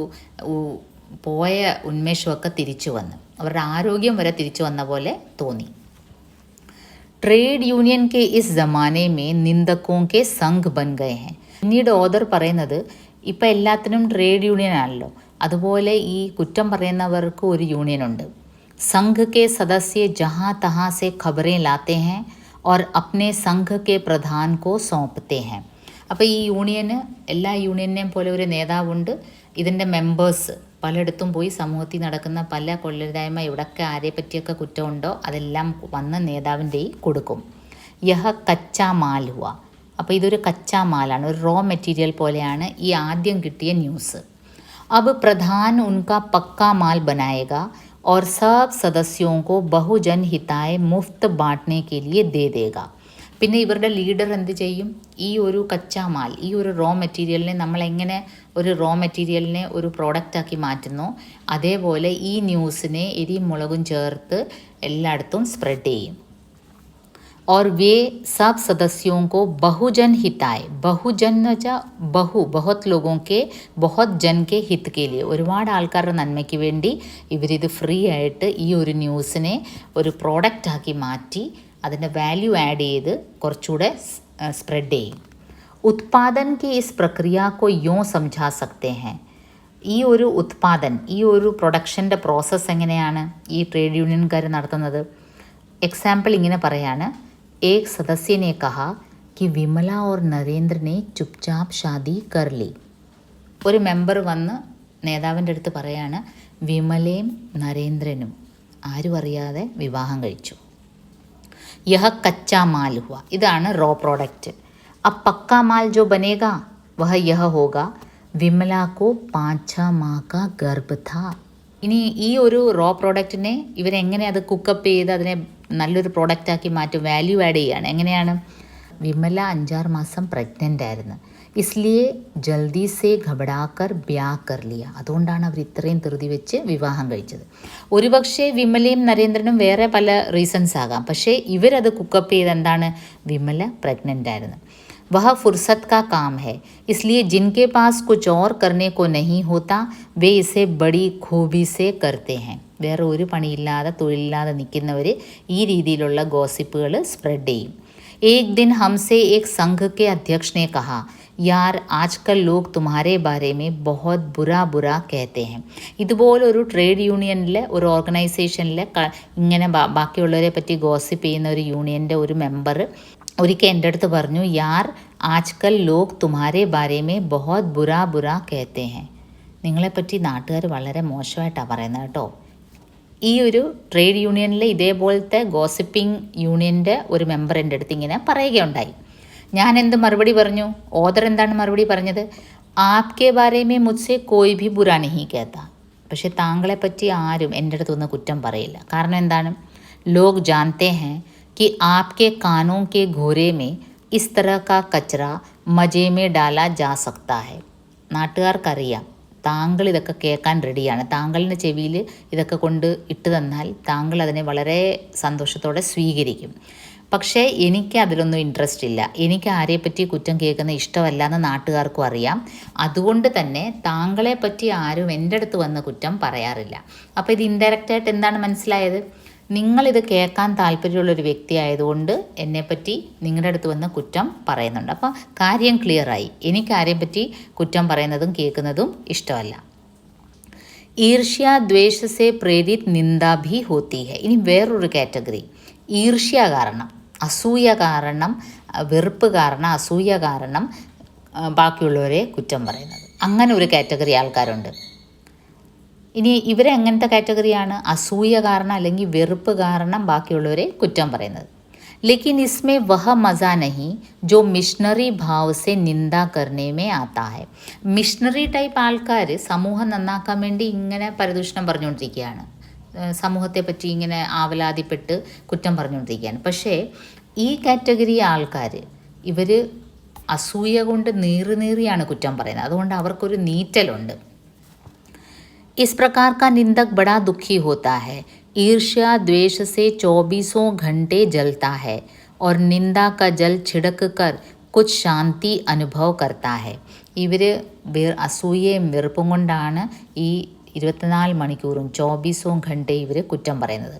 പോയ ഉന്മേഷമൊക്കെ തിരിച്ചു വന്ന്, അവരുടെ ആരോഗ്യം വരെ തിരിച്ചു വന്ന പോലെ തോന്നി. Trade union K is ജമാനെ may നിന്ദക്കോं के संघ बन गए हैं. പിന്നീട് ഓദർ പറയുന്നത് ഇപ്പം എല്ലാത്തിനും ട്രേഡ് യൂണിയൻ ആണല്ലോ, അതുപോലെ ഈ കുറ്റം പറയുന്നവർക്ക് ഒരു യൂണിയനുണ്ട്. സംഘ് കെ സദസ്യ ജഹാ തഹാ സെ ഖബറേं लाते हैं और अपने संघ के प्रधान को सौंपते हैं. അപ്പോൾ ഈ യൂണിയന് എല്ലാ യൂണിയനെയും പോലെ ഒരു നേതാവുണ്ട്. ഇതിൻ്റെ മെമ്പേഴ്സ് പലയിടത്തും പോയി സമൂഹത്തിൽ നടക്കുന്ന പല കൊള്ളരുതായ്മ, ഇവിടൊക്കെ ആരെ പറ്റിയൊക്കെ കുറ്റമുണ്ടോ അതെല്ലാം വന്ന് നേതാവിൻ്റെ കൊടുക്കും. യഹ കച്ചാ മാൽ ഹുവ. അപ്പോൾ ഇതൊരു കച്ചാ മാലാണ്, ഒരു റോ മെറ്റീരിയൽ പോലെയാണ് ഈ ആദ്യം കിട്ടിയ ന്യൂസ്. अब प्रधान उनका पक्का माल बनाएगा और सब सदस्यों को बहुजन हिताय मुफ्त बांटने के लिए दे देगा. പിന്നെ ഇവരുടെ ലീഡർ എന്ത് ചെയ്യും? ഈ ഒരു കച്ചാമാൽ, ഈ ഒരു റോ മെറ്റീരിയലിനെ നമ്മളെങ്ങനെ ഒരു റോ മെറ്റീരിയലിനെ ഒരു പ്രോഡക്റ്റാക്കി മാറ്റുന്നു, അതേപോലെ ഈ ന്യൂസിനെ എരിയും മുളകും ചേർത്ത് എല്ലായിടത്തും സ്പ്രെഡ് ചെയ്യും. और वे सब सदस्यों को बहुजन हिताय, बहुजन എന്ന് വെച്ചാൽ बहुत लोगों के बहुत जन के हित के लिए, ഒരുപാട് ആൾക്കാരുടെ നന്മയ്ക്ക് വേണ്ടി ഇവരിത് ഫ്രീ ആയിട്ട് ഈ ഒരു ന്യൂസിനെ ഒരു പ്രോഡക്റ്റാക്കി മാറ്റി അതിൻ്റെ വാല്യൂ ആഡ് ചെയ്ത് കുറച്ചുകൂടെ സ്പ്രെഡ് ചെയ്യും. ഉത്പാദൻ की इस प्रक्रिया को यूं समझा सकते हैं. ഈ ഒരു ഉത്പാദൻ, ഈ ഒരു പ്രൊഡക്ഷൻ്റെ പ്രോസസ്സ് എങ്ങനെയാണ് ഈ ട്രേഡ് യൂണിയൻകാർ നടത്തുന്നത്? എക്സാമ്പിൾ ഇങ്ങനെ പറയാണ്. एक सदस्य ने कहा कि विमला और नरेंद्र ने चुपचाप शादी कर ली. ഒരു മെമ്പർ വന്ന് നേതാവിൻ്റെ അടുത്ത് പറയാണ്, വിമലയും നരേന്ദ്രനും ആരും അറിയാതെ വിവാഹം കഴിച്ചു. യഹ കച്ചാ മാൽ ഹുവ. ഇതാണ് റോ പ്രോഡക്റ്റ്. अब पक्का माल जो बनेगा वह यह होगा, विमला को 5-6 माह का गर्भ था. ഇനി ഈ ഒരു റോ പ്രോഡക്റ്റിനെ ഇവരെങ്ങനെ അത് കുക്കപ്പ് ചെയ്ത് അതിനെ നല്ലൊരു പ്രോഡക്റ്റാക്കി മാറ്റും, വാല്യൂ ആഡ് ചെയ്യുകയാണ്. എങ്ങനെയാണ്? വിമല 5-6 മാസം പ്രഗ്നൻ്റ് ആയിരുന്നു. ഇസ്ലിയെ ജൽദി സേ ഘബടാക്കർ ബ്യാ കർ ലിയ. അതുകൊണ്ടാണ് അവർ ഇത്രയും ധൃതി വെച്ച് വിവാഹം കഴിച്ചത്. ഒരുപക്ഷെ വിമലയും നരേന്ദ്രനും വേറെ പല റീസൺസ് ആകാം, പക്ഷേ ഇവരത് കുക്കപ്പ് ചെയ്ത് എന്താണ്? വിമല പ്രഗ്നൻ്റ് ആയിരുന്നു. वह फुर्सत का काम है, इसलिए जिनके पास कुछ और करने को नहीं होता वे इसे बड़ी खूबी से करते हैं. വേറെ ഒരു പണിയില്ലാതെ തൊഴിലില്ലാതെ നിൽക്കുന്നവർ ഈ രീതിയിലുള്ള ഗോസിപ്പുകൾ സ്പ്രെഡ് ചെയ്യും. एक दिन हमसे एक संघ के अध्यक्ष ने कहा, यार आजकल लोग तुम्हारे बारे में बहुत बुरा बुरा कहते हैं. ഇതുപോലൊരു ട്രേഡ് യൂണിയനിലെ ഒരു ഓർഗനൈസേഷനിലെ ഇങ്ങനെ ബാക്കിയുള്ളവരെ പറ്റി ഗോസിപ്പ് ചെയ്യുന്ന ഒരു യൂണിയൻ്റെ ഒരു മെമ്പർ ഒരിക്കൽ എൻ്റെ അടുത്ത് പറഞ്ഞു, യാർ ആജ്കൽ ലോഗ് തുമ്ഹാരെ ബാരെ മേ ബഹുത് ബുരാ ബുരാ കേത്തെ ഹെ. നിങ്ങളെപ്പറ്റി നാട്ടുകാർ വളരെ മോശമായിട്ടാണ് പറയുന്നത് കേട്ടോ. ഈ ഒരു ട്രേഡ് യൂണിയനിലെ ഇതേപോലത്തെ ഗോസിപ്പിംഗ് യൂണിയൻ്റെ ഒരു മെമ്പർ എൻ്റെ അടുത്ത് ഇങ്ങനെ പറയുകയുണ്ടായി. ഞാൻ എന്ത് മറുപടി പറഞ്ഞു? ഓദർ എന്താണ് മറുപടി പറഞ്ഞത്? ആപ്കെ ബാരെ മേ മുജ്സെ കോയി ഭി ബുരാ നഹീ കേത്ത. പക്ഷെ താങ്കളെപ്പറ്റി ആരും എൻ്റെ അടുത്ത് വന്ന് കുറ്റം പറയില്ല. കാരണം എന്താണ്? ലോഗ് ജാൻതേ ഹൈ कि आपके कानों के घोरे में इस तरह का कचरा मजे में डाला जा सकता है. നാട്ടുകാർക്കറിയാം താങ്കൾ ഇതൊക്കെ കേൾക്കാൻ റെഡിയാണ്. താങ്കളുടെ ചെവിയിൽ ഇതൊക്കെ കൊണ്ട് ഇട്ട് തന്നാൽ താങ്കൾ അതിനെ വളരെ സന്തോഷത്തോടെ സ്വീകരിക്കും. പക്ഷേ എനിക്ക് അതിലൊന്നും ഇൻട്രസ്റ്റ് ഇല്ല. എനിക്ക് ആരെപ്പറ്റി കുറ്റം കേൾക്കുന്ന ഇഷ്ടമല്ല എന്ന് നാട്ടുകാർക്കും അറിയാം. അതുകൊണ്ട് തന്നെ താങ്കളെ പറ്റി ആരും എൻ്റെ അടുത്ത് വന്ന് കുറ്റം പറയാറില്ല. അപ്പോൾ ഇത് ഇൻഡയറക്റ്റായിട്ട് എന്താണ് മനസ്സിലായത്? നിങ്ങളിത് കേൾക്കാൻ താല്പര്യമുള്ളൊരു വ്യക്തി ആയതുകൊണ്ട് എന്നെപ്പറ്റി നിങ്ങളുടെ അടുത്ത് വന്ന് കുറ്റം പറയുന്നുണ്ട്. അപ്പോൾ കാര്യം ക്ലിയറായി. എനിക്ക് ആരെയും പറ്റി കുറ്റം പറയുന്നതും കേൾക്കുന്നതും ഇഷ്ടമല്ല. ഈർഷ്യ ദ്വേഷസെ പ്രേരിത് നിന്ദ ഭി ഹോത്തി ഹെ. ഇനി വേറൊരു കാറ്റഗറി, ഈർഷ്യ കാരണം, അസൂയ കാരണം, വെറുപ്പ് കാരണം, അസൂയ കാരണം ബാക്കിയുള്ളവരെ കുറ്റം പറയുന്നത്. അങ്ങനെ ഒരു കാറ്റഗറി ആൾക്കാരുണ്ട്. ഇനി ഇവരെ എങ്ങനത്തെ കാറ്റഗറിയാണ്? അസൂയ കാരണം അല്ലെങ്കിൽ വെറുപ്പ് കാരണം ബാക്കിയുള്ളവരെ കുറ്റം പറയുന്നത്. ലേക്കിൻ ഇസ്മേ വഹ മസ നഹി ജോ മിഷണറി ഭാവ് സെ നിന്ദ കർനെ മേ ആത്താ ഹെ. മിഷണറി ടൈപ്പ് ആൾക്കാർ സമൂഹം നന്നാക്കാൻ വേണ്ടി ഇങ്ങനെ പരദൂഷണം പറഞ്ഞുകൊണ്ടിരിക്കുകയാണ്, സമൂഹത്തെ പറ്റി ഇങ്ങനെ ആവലാതിപ്പെട്ട് കുറ്റം പറഞ്ഞുകൊണ്ടിരിക്കുകയാണ്. പക്ഷേ ഈ കാറ്റഗറി ആൾക്കാർ ഇവർ അസൂയ കൊണ്ട് നീറിയാണ് കുറ്റം പറയുന്നത്. അതുകൊണ്ട് അവർക്കൊരു നീറ്റലുണ്ട്. इस प्रकार का निंदक बड़ा दुखी होता है. ईर्ष्या द्वेष से 24 घंटे जलता है और निंदा का जल छिड़क कर कुछ शांति അനുഭവ करता है. ഇവർ അസൂയയും വെറുപ്പും കൊണ്ടാണ് ഈ 24 മണിക്കൂറും 24 घंटे ഇവർ കുറ്റം പറയുന്നത്.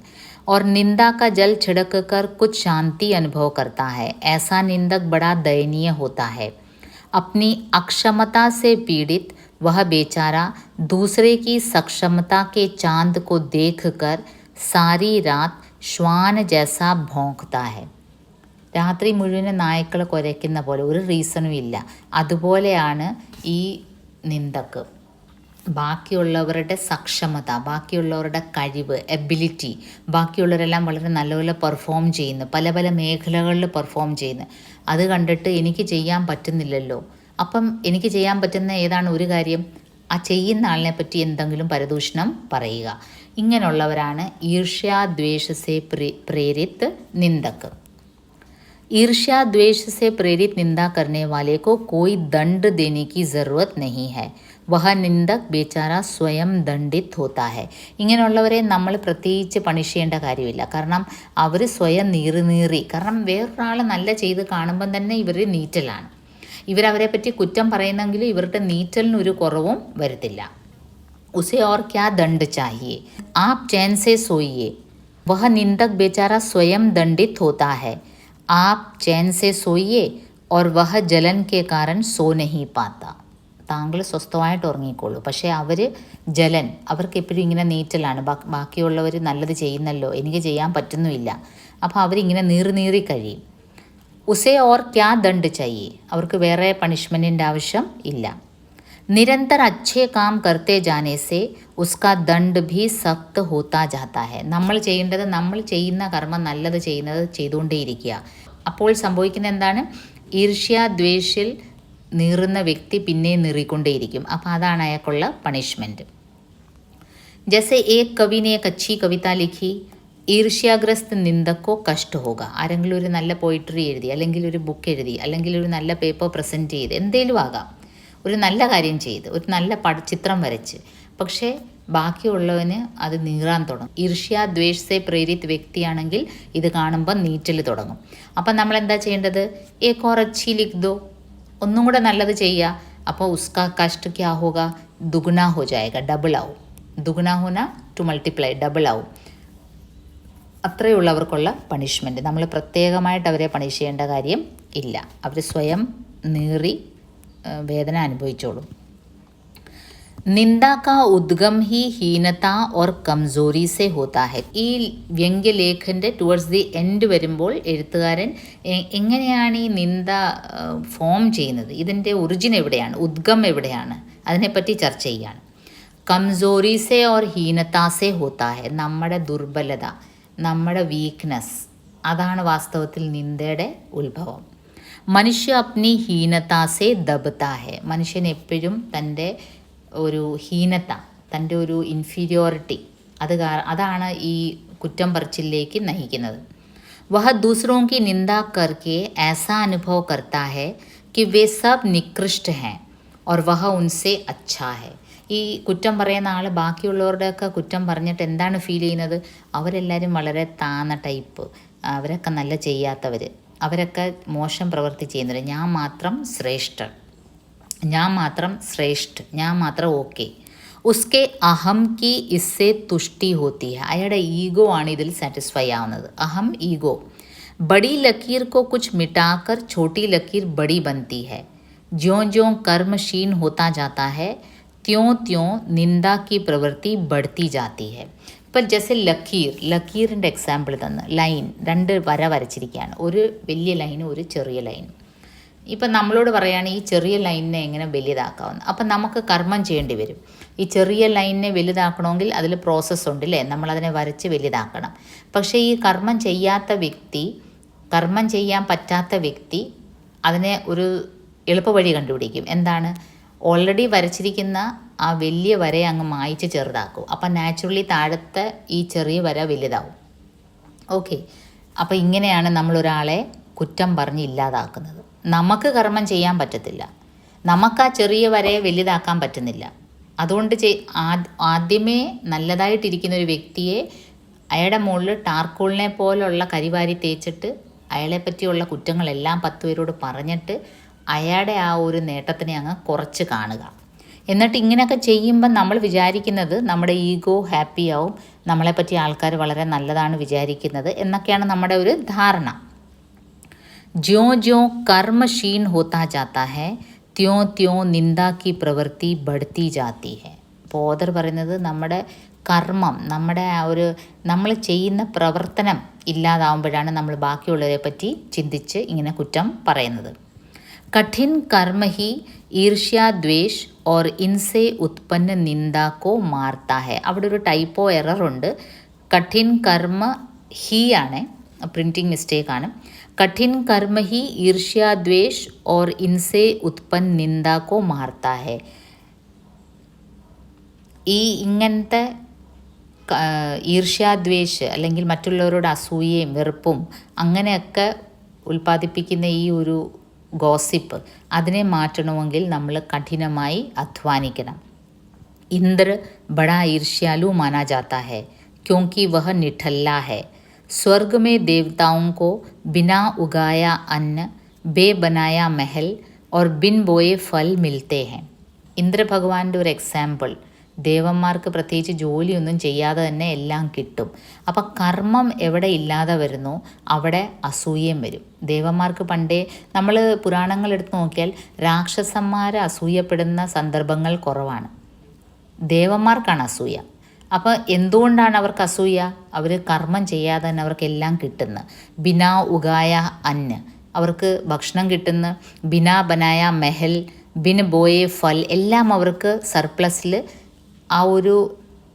और निंदा का जल छिड़क कर कुछ शांति अनुभव करता है. ऐसा निंदक बड़ा दयनीय होता है. अपनी अक्षमता से पीड़ित वह बेचारा दूसरे की सक्षमता के चांद को देखकर सारी रात श्वान जैसा भौंकता है. രാത്രി മുഴുവൻ നായ്ക്കൾ കുരയ്ക്കുന്ന പോലെ, ഒരു റീസണും ഇല്ല. അതുപോലെയാണ് ഈ നിന്ദക്ക്. ബാക്കിയുള്ളവരുടെ സക്ഷമത, ബാക്കിയുള്ളവരുടെ കഴിവ്, എബിലിറ്റി, ബാക്കിയുള്ളവരെല്ലാം വളരെ നല്ലപോലെ പെർഫോം ചെയ്യുന്നു, പല പല മേഖലകളിൽ പെർഫോം ചെയ്യുന്നു. അത് കണ്ടിട്ട് എനിക്ക് ചെയ്യാൻ പറ്റുന്നില്ലല്ലോ. അപ്പം എനിക്ക് ചെയ്യാൻ പറ്റുന്ന ഏതാണ് ഒരു കാര്യം? ആ ചെയ്യുന്ന ആളിനെ പറ്റി എന്തെങ്കിലും പരദൂഷണം പറയുക. ഇങ്ങനെയുള്ളവരാണ് ഈർഷ്യാദ്വേഷസെ പ്രേരിത് നിന്ദക്ക്. ईर्ष्या द्वेष से प्रेरित निंदा करने वाले को कोई दंड देने की ज़रूरत नहीं है. വഹ നിന്ദക് ബേച്ചാര സ്വയം ദണ്ഡിത് ഹോത്താ ഹെ. ഇങ്ങനെയുള്ളവരെ നമ്മൾ പ്രത്യേകിച്ച് പണിഷ് ചെയ്യേണ്ട കാര്യമില്ല. കാരണം അവർ സ്വയം നീറി, കാരണം വേറൊരാൾ നല്ല ചെയ്ത് കാണുമ്പം തന്നെ ഇവർ നീറ്റലാണ്. ഇവരവരെ പറ്റി കുറ്റം പറയുന്നെങ്കിലും ഇവരുടെ നീറ്റലിനൊരു കുറവും വരുത്തില്ല. ഉസെ ഓർ ക്യാ ദണ്ഡ് ചാഹിയെ, ആപ് ചैन से सोइए. വഹ നിന്ദക് ബേച്ചാര സ്വയം ദണ്ഡിത് ഹോത്താ ഹെ. आप चैन से सोइए और वह जलन के कारण सो नहीं पाता. താങ്കൾ സ്വസ്ഥമായിട്ട് ഉറങ്ങിക്കോളൂ. പക്ഷേ അവർ ജലൻ, അവർക്ക് എപ്പോഴും ഇങ്ങനെ നീറ്റലാണ്. ബാക്കിയുള്ളവർ നല്ലത് ചെയ്യുന്നല്ലോ, എനിക്ക് ചെയ്യാൻ പറ്റുന്നുമില്ല. അപ്പോൾ അവരിങ്ങനെ നീറി കഴിയും. ഉസേ ഓർ ക്യാ ദണ്ഡ് ചാഹിയെ, അവർക്ക് വേറെ പണിഷ്മെൻറ്റിൻ്റെ ആവശ്യം ഇല്ല. നിരന്തർ അച്ഛേ കാം കർത്തേ ജാനേ സേ ഉസ്കാ ദണ്ഡ് ഭി സഖ്ത് ഹോത്താ ജാത്താ ഹെ. നമ്മൾ ചെയ്യേണ്ടത്, നമ്മൾ ചെയ്യുന്ന കർമ്മം നല്ലത് ചെയ്യുന്നത് ചെയ്തുകൊണ്ടേയിരിക്കുക. അപ്പോൾ സംഭവിക്കുന്ന എന്താണ്? ഈർഷ്യ ദ്വേഷിൽ നീറുന്ന വ്യക്തി പിന്നെ നീറിക്കൊണ്ടേയിരിക്കും. അപ്പോൾ അതാണ് അയാൾക്കുള്ള പണിഷ്മെൻറ്റ്. ജैसे एक कवि ने एक अच्छी कविता लिखी, ഈർഷ്യാഗ്രസ്ത് നിന്ദക്കോ കഷ്ട ഹോക. ആരെങ്കിലും ഒരു നല്ല പോയിട്രി എഴുതി, അല്ലെങ്കിൽ ഒരു ബുക്ക് എഴുതി, അല്ലെങ്കിൽ ഒരു നല്ല പേപ്പർ പ്രസൻറ്റ് ചെയ്ത്, എന്തേലും ആകാം, ഒരു നല്ല കാര്യം ചെയ്ത്, ഒരു നല്ല ചിത്രം വരച്ച്, പക്ഷേ ബാക്കിയുള്ളവന് അത് നീറാൻ തുടങ്ങും. ഈർഷ്യാദ്വേഷത്തെ പ്രേരിത് വ്യക്തിയാണെങ്കിൽ ഇത് കാണുമ്പോൾ നീറ്റൽ തുടങ്ങും. അപ്പം നമ്മൾ എന്താ ചെയ്യേണ്ടത്? ഏക് ഓർ അച്ഛി ലിഖ് ദോ, ഒന്നും കൂടെ നല്ലത് ചെയ്യുക. അപ്പോൾ ഉസ്കാ കഷ്ട ക്യാ ഹോഗ, ദുഗുന ഹോ ജായേഗ, ഡബിൾ ആവും. ദുഗുന ഹോന ടു മൾട്ടിപ്ലൈ, ഡബിൾ ആവും. അത്രയുള്ളവർക്കുള്ള പണിഷ്മെൻറ്റ്. നമ്മൾ പ്രത്യേകമായിട്ട് അവരെ പണിഷ് ചെയ്യേണ്ട കാര്യം ഇല്ല. അവർ സ്വയം നീറി വേദന അനുഭവിച്ചോളും. നിന്ദ കാ ഉദ്ഗം ഹി ഹീനത ഓർ കംസോറി സെ ഹോത്താ ഹെ. ഈ വ്യംഗ്യലേഖൻ്റെ ടുവേർഡ്സ് ദി എൻഡ് വരുമ്പോൾ എഴുത്തുകാരൻ എങ്ങനെയാണ് ഈ നിന്ദ ഫോം ചെയ്യുന്നത്, ഇതിൻ്റെ ഒറിജിൻ എവിടെയാണ്, ഉദ്ഗം എവിടെയാണ്, അതിനെപ്പറ്റി ചർച്ച ചെയ്യുകയാണ്. കംസോറി സെ ഓർ ഹീനത സെ ഹോത്താ ഹെ. നമ്മുടെ ദുർബലത, നമ്മുടെ വീക്ക്നെസ്, അതാണ് വാസ്തവത്തിൽ നിന്ദയുടെ ഉത്ഭവം. മനുഷ്യ അപ്നി ഹീനത സെ ദബത്താ ഹെ. മനുഷ്യൻ എപ്പോഴും തൻ്റെ ഒരു ഹീനത, തൻ്റെ ഒരു ഇൻഫീരിയോറിറ്റി അതാണ് ഈ കുറ്റം പറച്ചിലേക്ക് നയിക്കുന്നത്. वह दूसरों की निंदा करके ऐसा अनुभव करता है कि वे सब निकृष्ट हैं और वह उनसे अच्छा है. ഈ കുറ്റം പറയുന്ന ആൾ ബാക്കിയുള്ളവരുടെയൊക്കെ കുറ്റം പറഞ്ഞിട്ട് എന്താണ് ഫീൽ ചെയ്യുന്നത്? അവരെല്ലാവരും വളരെ താന്ന ടൈപ്പ്, അവരൊക്കെ നല്ല ചെയ്യാത്തവർ, അവരൊക്കെ മോശം പ്രവൃത്തി ചെയ്യുന്നവർ, ഞാൻ മാത്രം ശ്രേഷ്ഠൻ, ഞാൻ മാത്രം ഓക്കെ. ഉസ്കെ അഹം കി ഇസ്സെ തുഷ്ടി ഹോത്തി ഹെ. അയാളുടെ ഈഗോ ആണ് ഇതിൽ സാറ്റിസ്ഫൈ ആവുന്നത്. അഹം ഈഗോ. ബഡി ലക്കീർ കോ കുछ മിട്ടാക്കർ छोटी ലക്കീർ ബഡി बनती है. ज्यों ज्यों कर्म क्षीण होता जाता है त्यों त्यों निंदा की प्रवृत्ति बढ़ती जाती है. ഇപ്പം ജസ്റ്റ് ലക്കീറിൻ്റെ എക്സാമ്പിൾ തന്ന് ലൈൻ 2 വര വരച്ചിരിക്കുകയാണ്. ഒരു വലിയ ലൈനും ഒരു ചെറിയ ലൈനും. ഇപ്പം നമ്മളോട് പറയുകയാണ് ഈ ചെറിയ ലൈനിനെ എങ്ങനെ വലുതാക്കാമെന്ന്. അപ്പം നമുക്ക് കർമ്മം ചെയ്യേണ്ടി വരും. ഈ ചെറിയ ലൈനിനെ വലുതാക്കണമെങ്കിൽ അതിൽ പ്രോസസ്സ് ഉണ്ട് അല്ലേ, നമ്മളതിനെ വരച്ച് വലുതാക്കണം. പക്ഷേ ഈ കർമ്മം ചെയ്യാൻ പറ്റാത്ത വ്യക്തി അതിനെ ഒരു എളുപ്പ വഴി കണ്ടുപിടിക്കും. എന്താണ്? ഓൾറെഡി വരച്ചിരിക്കുന്ന ആ വലിയ വരയെ അങ്ങ് മായ്ച്ച് ചെറുതാക്കും. അപ്പം നാച്ചുറലി താഴത്തെ ഈ ചെറിയ വര വലുതാവും. ഓക്കെ, അപ്പോൾ ഇങ്ങനെയാണ് നമ്മളൊരാളെ കുറ്റം പറഞ്ഞ് ഇല്ലാതാക്കുന്നത്. നമുക്ക് കർമ്മം ചെയ്യാൻ പറ്റത്തില്ല, നമുക്ക് ആ ചെറിയ വരയെ വലുതാക്കാൻ പറ്റുന്നില്ല. അതുകൊണ്ട് ആദ്യമേ നല്ലതായിട്ടിരിക്കുന്ന ഒരു വ്യക്തിയെ അയാളുടെ മുകളിൽ ടാർക്കോളിനെ പോലുള്ള കരിവാരി തേച്ചിട്ട് അയാളെ പറ്റിയുള്ള കുറ്റങ്ങളെല്ലാം 10 പേരോട് പറഞ്ഞിട്ട് അയാളുടെ ആ ഒരു നേട്ടത്തിനെ അങ്ങ് കുറച്ച് കാണുക. എന്നിട്ട് ഇങ്ങനെയൊക്കെ ചെയ്യുമ്പം നമ്മൾ വിചാരിക്കുന്നത് നമ്മുടെ ഈഗോ ഹാപ്പി ആവും, നമ്മളെപ്പറ്റി ആൾക്കാർ വളരെ നല്ലതാണ് വിചാരിക്കുന്നത് എന്നൊക്കെയാണ് നമ്മുടെ ഒരു ധാരണ. ज्यों ज्यों कर्म क्षीण होता जाता है त्यों त्यों निंदा की प्रवृत्ति बढ़ती जाती है. അപ്പോൾ ഓദർ പറയുന്നത് നമ്മുടെ കർമ്മം, നമ്മുടെ ആ ഒരു നമ്മൾ ചെയ്യുന്ന പ്രവർത്തനം ഇല്ലാതാവുമ്പോഴാണ് നമ്മൾ ബാക്കിയുള്ളവരെ പറ്റി ചിന്തിച്ച് ഇങ്ങനെ കുറ്റം പറയുന്നത്. कठिन कर्म ही ईर्ष्या द्वेष और इनसे उत्पन्न निंदा को मारता है. അവിടെ ഒരു ടൈപ്പോ എററുണ്ട്. കഠിൻ കർമ്മ ഹി ആണ്, പ്രിൻറ്റിംഗ് മിസ്റ്റേക്കാണ്. कठिन कर्म ही ईर्ष्या द्वेष और इनसे उत्पन्न निंदा को मारता है. ഈ ഇങ്ങനത്തെ ഈർഷ്യാദ്വേഷ് അല്ലെങ്കിൽ മറ്റുള്ളവരോട് അസൂയയും വെറുപ്പും അങ്ങനെയൊക്കെ ഉൽപ്പാദിപ്പിക്കുന്ന ഈ ഒരു ഗോസിപ്പ്, അതിനെ മാറ്റണമെങ്കിൽ നമ്മൾ കഠിനമായി അധ്വാനിക്കണം. इंद्र बड़ा ईर्ष्यालु माना जाता है क्योंकि वह निठल्ला है. स्वर्ग में देवताओं को बिना उगाया अन्न, बे बनाया महल और बिन बोए फल मिलते हैं. ഇന്ദ്രഭഗവാന്റെ ഒരു എക്സാമ്പിൾ, ദേവന്മാർക്ക് പ്രത്യേകിച്ച് ജോലിയൊന്നും ചെയ്യാതെ തന്നെ എല്ലാം കിട്ടും. അപ്പം കർമ്മം എവിടെ ഇല്ലാതെ വരുന്നു അവിടെ അസൂയയും വരും. ദേവന്മാർക്ക് പണ്ടേ നമ്മൾ പുരാണങ്ങൾ എടുത്ത് നോക്കിയാൽ രാക്ഷസന്മാർ അസൂയപ്പെടുന്ന സന്ദർഭങ്ങൾ കുറവാണ്, ദേവന്മാർക്കാണ് അസൂയ. അപ്പോൾ എന്തുകൊണ്ടാണ് അവർക്ക് അസൂയ? അവർ കർമ്മം ചെയ്യാതെ തന്നെ അവർക്കെല്ലാം കിട്ടുന്നു. ബിനാ ഉഗായ അന്ന്, അവർക്ക് ഭക്ഷണം കിട്ടുന്നു. ബിനാ ബനായ മെഹൽ, ബിൻ ബോയെ ഫൽ, എല്ലാം അവർക്ക് സർപ്ലസിൽ ആ ഒരു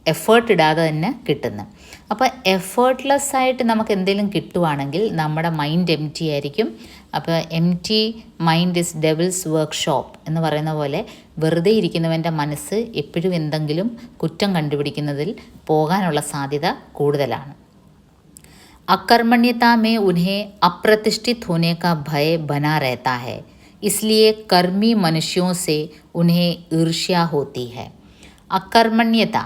എഫേർട്ട് ഇടാതെ തന്നെ കിട്ടുന്നു. അപ്പോൾ എഫേർട്ട്ലെസ് ആയിട്ട് നമുക്ക് എന്തെങ്കിലും കിട്ടുവാണെങ്കിൽ നമ്മുടെ മൈൻഡ് എം ടി ആയിരിക്കും. അപ്പോൾ M T mind is devils workshop എന്ന് പറയുന്ന പോലെ വെറുതെ ഇരിക്കുന്നവൻ്റെ മനസ്സ് എപ്പോഴും എന്തെങ്കിലും കുറ്റം കണ്ടുപിടിക്കുന്നതിൽ പോകാനുള്ള സാധ്യത കൂടുതലാണ്. अकर्मण्यता में उन्हें अप्रतिष्ठित होने का भय बना रहता है, इसलिए कर्मी मनुष्यों से उन्हें ईर्ष्या होती है. അകർമ്മണ്യത,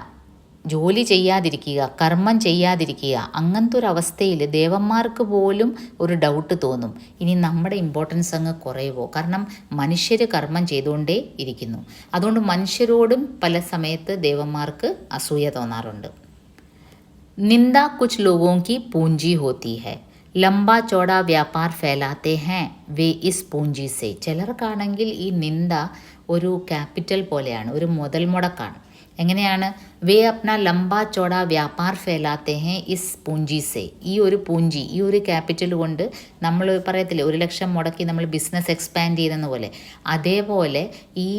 ജോലി ചെയ്യാതിരിക്കുക, കർമ്മം ചെയ്യാതിരിക്കുക, അങ്ങനത്തെ ഒരു അവസ്ഥയിൽ ദേവന്മാർക്ക് പോലും ഒരു ഡൗട്ട് തോന്നും, ഇനി നമ്മുടെ ഇമ്പോർട്ടൻസ് അങ്ങ് കുറയുമോ? കാരണം മനുഷ്യർ കർമ്മം ചെയ്തുകൊണ്ടേ ഇരിക്കുന്നു. അതുകൊണ്ട് മനുഷ്യരോടും പല സമയത്ത് ദേവന്മാർക്ക് അസൂയ തോന്നാറുണ്ട്. നിന്ദ കുച്ച് ലോഗോं की पूंजी होती है, lumbar ചോടാ Vyapar ഫേലാത്തെ hey way is Punchhi say. ചിലർക്കാണെങ്കിൽ ഈ നിന്ദ ഒരു ക്യാപിറ്റൽ പോലെയാണ്, ഒരു മുതൽ മുടക്കാണ്. എങ്ങനെയാണ്? വേ അപ്ന lumbar ചോടാ Vyapar ഫേലാത്തെ hey is Punchhi say. ഈ ഒരു പൂഞ്ചി, ഈ ഒരു ക്യാപിറ്റൽ കൊണ്ട് നമ്മൾ പറയത്തില്ലേ 1 ലക്ഷം മുടക്കി നമ്മൾ ബിസിനസ് എക്സ്പാൻഡ് ചെയ്തെന്ന പോലെ, അതേപോലെ ഈ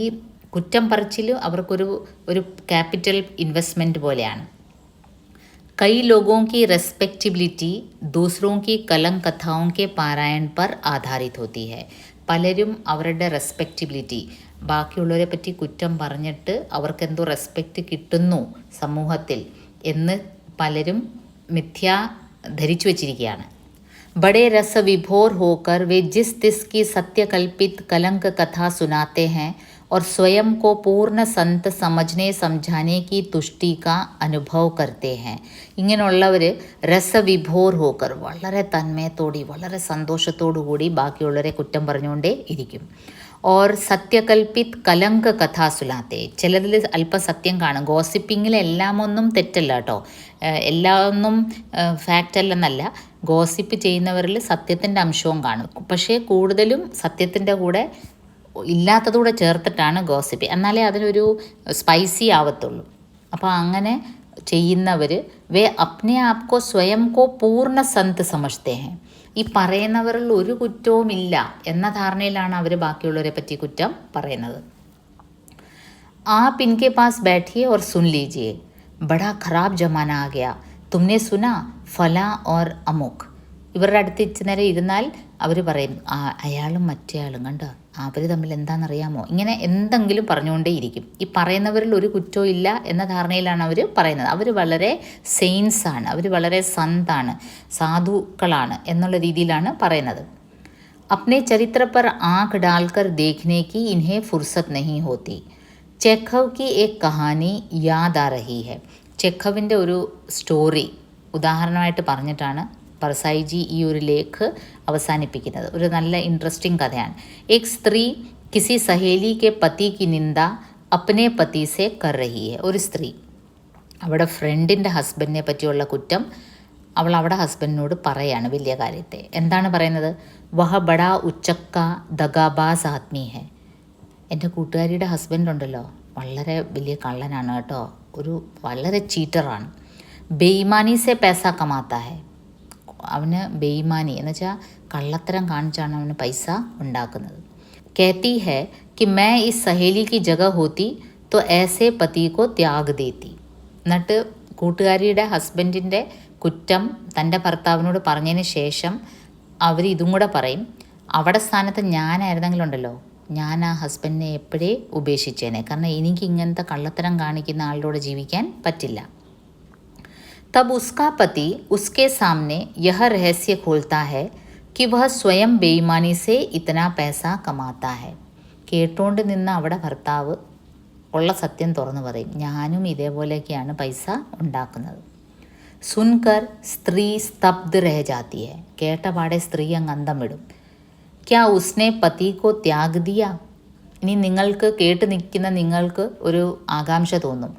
കുറ്റം പറച്ചിൽ അവർക്കൊരു ക്യാപിറ്റൽ ഇൻവെസ്റ്റ്മെൻറ്റ് പോലെയാണ്. कई लोगों की रेस्पेक्टिबिलिटी दूसरों की कलंक कथाओं के पारायण पर आधारित होती है. പലരും അവരുടെ റെസ്പെക്റ്റിബിലിറ്റി, ബാക്കിയുള്ളവരെ പറ്റി കുറ്റം പറഞ്ഞിട്ട് അവർക്കെന്തോ റെസ്പെക്റ്റ് കിട്ടുന്നു സമൂഹത്തിൽ എന്ന് പലരും മിഥ്യ ധരിച്ചു വച്ചിരിക്കുകയാണ്. बड़े रस विभोर होकर वे जिस तिस की सत्यकल्पित कलंक कथा सुनाते हैं और स्वयं को पूर्ण संत समझने समझाने की तुष्टि का അനുഭവ करते हैं. ഇങ്ങനെയുള്ളവർ രസവിഭോർ ഹോക്കർ വളരെ തന്മയത്തോടി വളരെ സന്തോഷത്തോടു കൂടി ബാക്കിയുള്ളവരെ കുറ്റം പറഞ്ഞുകൊണ്ടേ ഇരിക്കും. ഓർ സത്യകൽപ്പിത് കലങ്ക കഥാ സുനാത്തെ, ചിലതിൽ അല്പം സത്യം കാണും. ഗോസിപ്പിങ്ങിൽ എല്ലാമൊന്നും തെറ്റല്ല കേട്ടോ, എല്ലാമൊന്നും ഫാക്റ്റ് അല്ലെന്നല്ല. ഗോസിപ്പ് ചെയ്യുന്നവരിൽ സത്യത്തിൻ്റെ അംശവും കാണും. പക്ഷേ കൂടുതലും സത്യത്തിൻ്റെ കൂടെ ഇല്ലാത്തതുകൂടെ ചേർത്തിട്ടാണ് ഗോസിപ്പ്, എന്നാലേ അതിനൊരു സ്പൈസി ആവത്തുള്ളൂ. അപ്പോൾ അങ്ങനെ ചെയ്യുന്നവർ വേ അപ്നെ ആപ്കോ സ്വയം കോ പൂർണ്ണ സന്ത് സമജ്തേ ഹൈ. ഈ പറയുന്നവരിൽ ഒരു കുറ്റവും ഇല്ല എന്ന ധാരണയിലാണ് അവർ ബാക്കിയുള്ളവരെ പറ്റി കുറ്റം പറയുന്നത്. आप इनके पास बैठिए और सुन लीजिए, बड़ा ख़राब जमाना आ गया, तुमने सुना फला और अमुक. ഇവരുടെ അടുത്ത് ഇച്ചിരി നേരം ഇരുന്നാൽ അവർ പറയും, അയാളും മറ്റേയാളും കണ്ടോ, അവർ തമ്മിൽ എന്താണെന്നറിയാമോ, ഇങ്ങനെ എന്തെങ്കിലും പറഞ്ഞുകൊണ്ടേ ഇരിക്കും. ഈ പറയുന്നവരിൽ ഒരു കുറ്റവും ഇല്ല എന്ന ധാരണയിലാണ് അവർ പറയുന്നത്. അവർ വളരെ സെയിൻസാണ്, അവർ വളരെ സന്താണ്, സാധുക്കളാണ് എന്നുള്ള രീതിയിലാണ് പറയുന്നത്. अपने चरित्र पर आँख डालकर देखने की इन्हें फुर्सत नहीं होती. ചെഖവ് की एक कहानी याद आ रही है. ചെഖവിൻ്റെ ഒരു സ്റ്റോറി ഉദാഹരണമായിട്ട് പറഞ്ഞിട്ടാണ് परसाईजी ഈ ഒരു ലേഖ് അവസാനിപ്പിക്കുന്നത്. ഒരു നല്ല ഇൻട്രസ്റ്റിംഗ് കഥയാണ്. एक स्त्री किसी सहेली के पति की निंदा अपने पति से कर रही है. ഒരു സ്ത്രീ അവിടെ ഫ്രണ്ടിൻ്റെ ഹസ്ബൻഡിനെ പറ്റിയുള്ള കുറ്റം അവൾ അവിടെ ഹസ്ബൻഡിനോട് പറയാണ്, വലിയ കാര്യത്തെ. എന്താണ് പറയുന്നത്? വഹ ബഡാ ഉച്ചക്ക ദഗാബാസ് ആദ്മി ഹെ. എൻ്റെ കൂട്ടുകാരിയുടെ ഹസ്ബൻഡ് ഉണ്ടല്ലോ, വളരെ വലിയ കള്ളനാണ് കേട്ടോ, ഒരു വളരെ ചീറ്ററാണ്. ബെയ്മാനി സെ പൈസ കമാത്താ ഹെ. അവന് ബെയ്മാനി എന്ന് വെച്ചാൽ കള്ളത്തരം കാണിച്ചാണ് അവന് പൈസ ഉണ്ടാക്കുന്നത്. कहती है कि मैं इस सहेली की जगह होती तो ऐसे पति को त्याग देती. എന്നിട്ട് കൂട്ടുകാരിയുടെ ഹസ്ബൻഡിൻ്റെ കുറ്റം തൻ്റെ ഭർത്താവിനോട് പറഞ്ഞതിന് ശേഷം അവർ ഇതും കൂടെ പറയും, അവിടെ സ്ഥാനത്ത് ഞാനായിരുന്നെങ്കിലുണ്ടല്ലോ ഞാൻ ആ ഹസ്ബൻഡിനെ എപ്പോഴേ ഉപേക്ഷിച്ചേനെ, കാരണം എനിക്ക് ഇങ്ങനത്തെ കള്ളത്തരം കാണിക്കുന്ന ആളുടെ ജീവിക്കാൻ പറ്റില്ല. तब उसका पति उसके सामने यह रहस्य खोलता है कि वह स्वयं बेईमानी से इतना पैसा कमाता है. കേട്ടുകൊണ്ട് നിന്ന് അവിടെ ഭർത്താവ് ഉള്ള സത്യം തുറന്നു പറയും, ഞാനും ഇതേപോലെയൊക്കെയാണ് പൈസ ഉണ്ടാക്കുന്നത്. സുൻകർ സ്ത്രീ സ്തബ്ദ് രഹ ജാത്തി ഹെ. കേട്ട പാടെ സ്ത്രീ അങ്ങ് അന്തം വിടും. ക്യാ ഉസ്നെ പതി കോ ത്യാഗ് ദിയ. ഇനി നിങ്ങൾക്ക് കേട്ട് നിൽക്കുന്ന നിങ്ങൾക്ക് ഒരു ആകാംക്ഷ തോന്നും,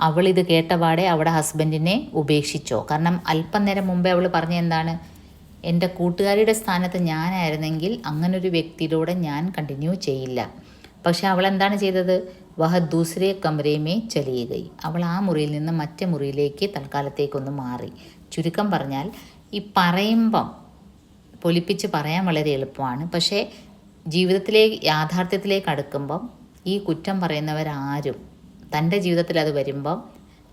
അവൾ ഇത് കേട്ടപാടെ അവിടെ ഹസ്ബൻഡിനെ ഉപേക്ഷിച്ചോ? കാരണം അല്പം നേരം മുമ്പേ അവൾ പറഞ്ഞ എന്താണ്, എൻ്റെ കൂട്ടുകാരിയുടെ സ്ഥാനത്ത് ഞാനായിരുന്നെങ്കിൽ അങ്ങനൊരു വ്യക്തിയിലൂടെ ഞാൻ കണ്ടിന്യൂ ചെയ്യില്ല. പക്ഷെ അവൾ എന്താണ് ചെയ്തത്? വഹ ദൂസരെ കമരേമേ ചലിയ ഗയി. അവൾ ആ മുറിയിൽ നിന്ന് മറ്റേ മുറിയിലേക്ക് തൽക്കാലത്തേക്കൊന്ന് മാറി. ചുരുക്കം പറഞ്ഞാൽ ഈ പറയുമ്പം പൊലിപ്പിച്ച് പറയാൻ വളരെ എളുപ്പമാണ്, പക്ഷേ ജീവിതത്തിലേക്ക് യാഥാർത്ഥ്യത്തിലേക്ക് അടുക്കുമ്പം ഈ കുറ്റം പറയുന്നവരാരും തൻ്റെ ജീവിതത്തിൽ അത് വരുമ്പം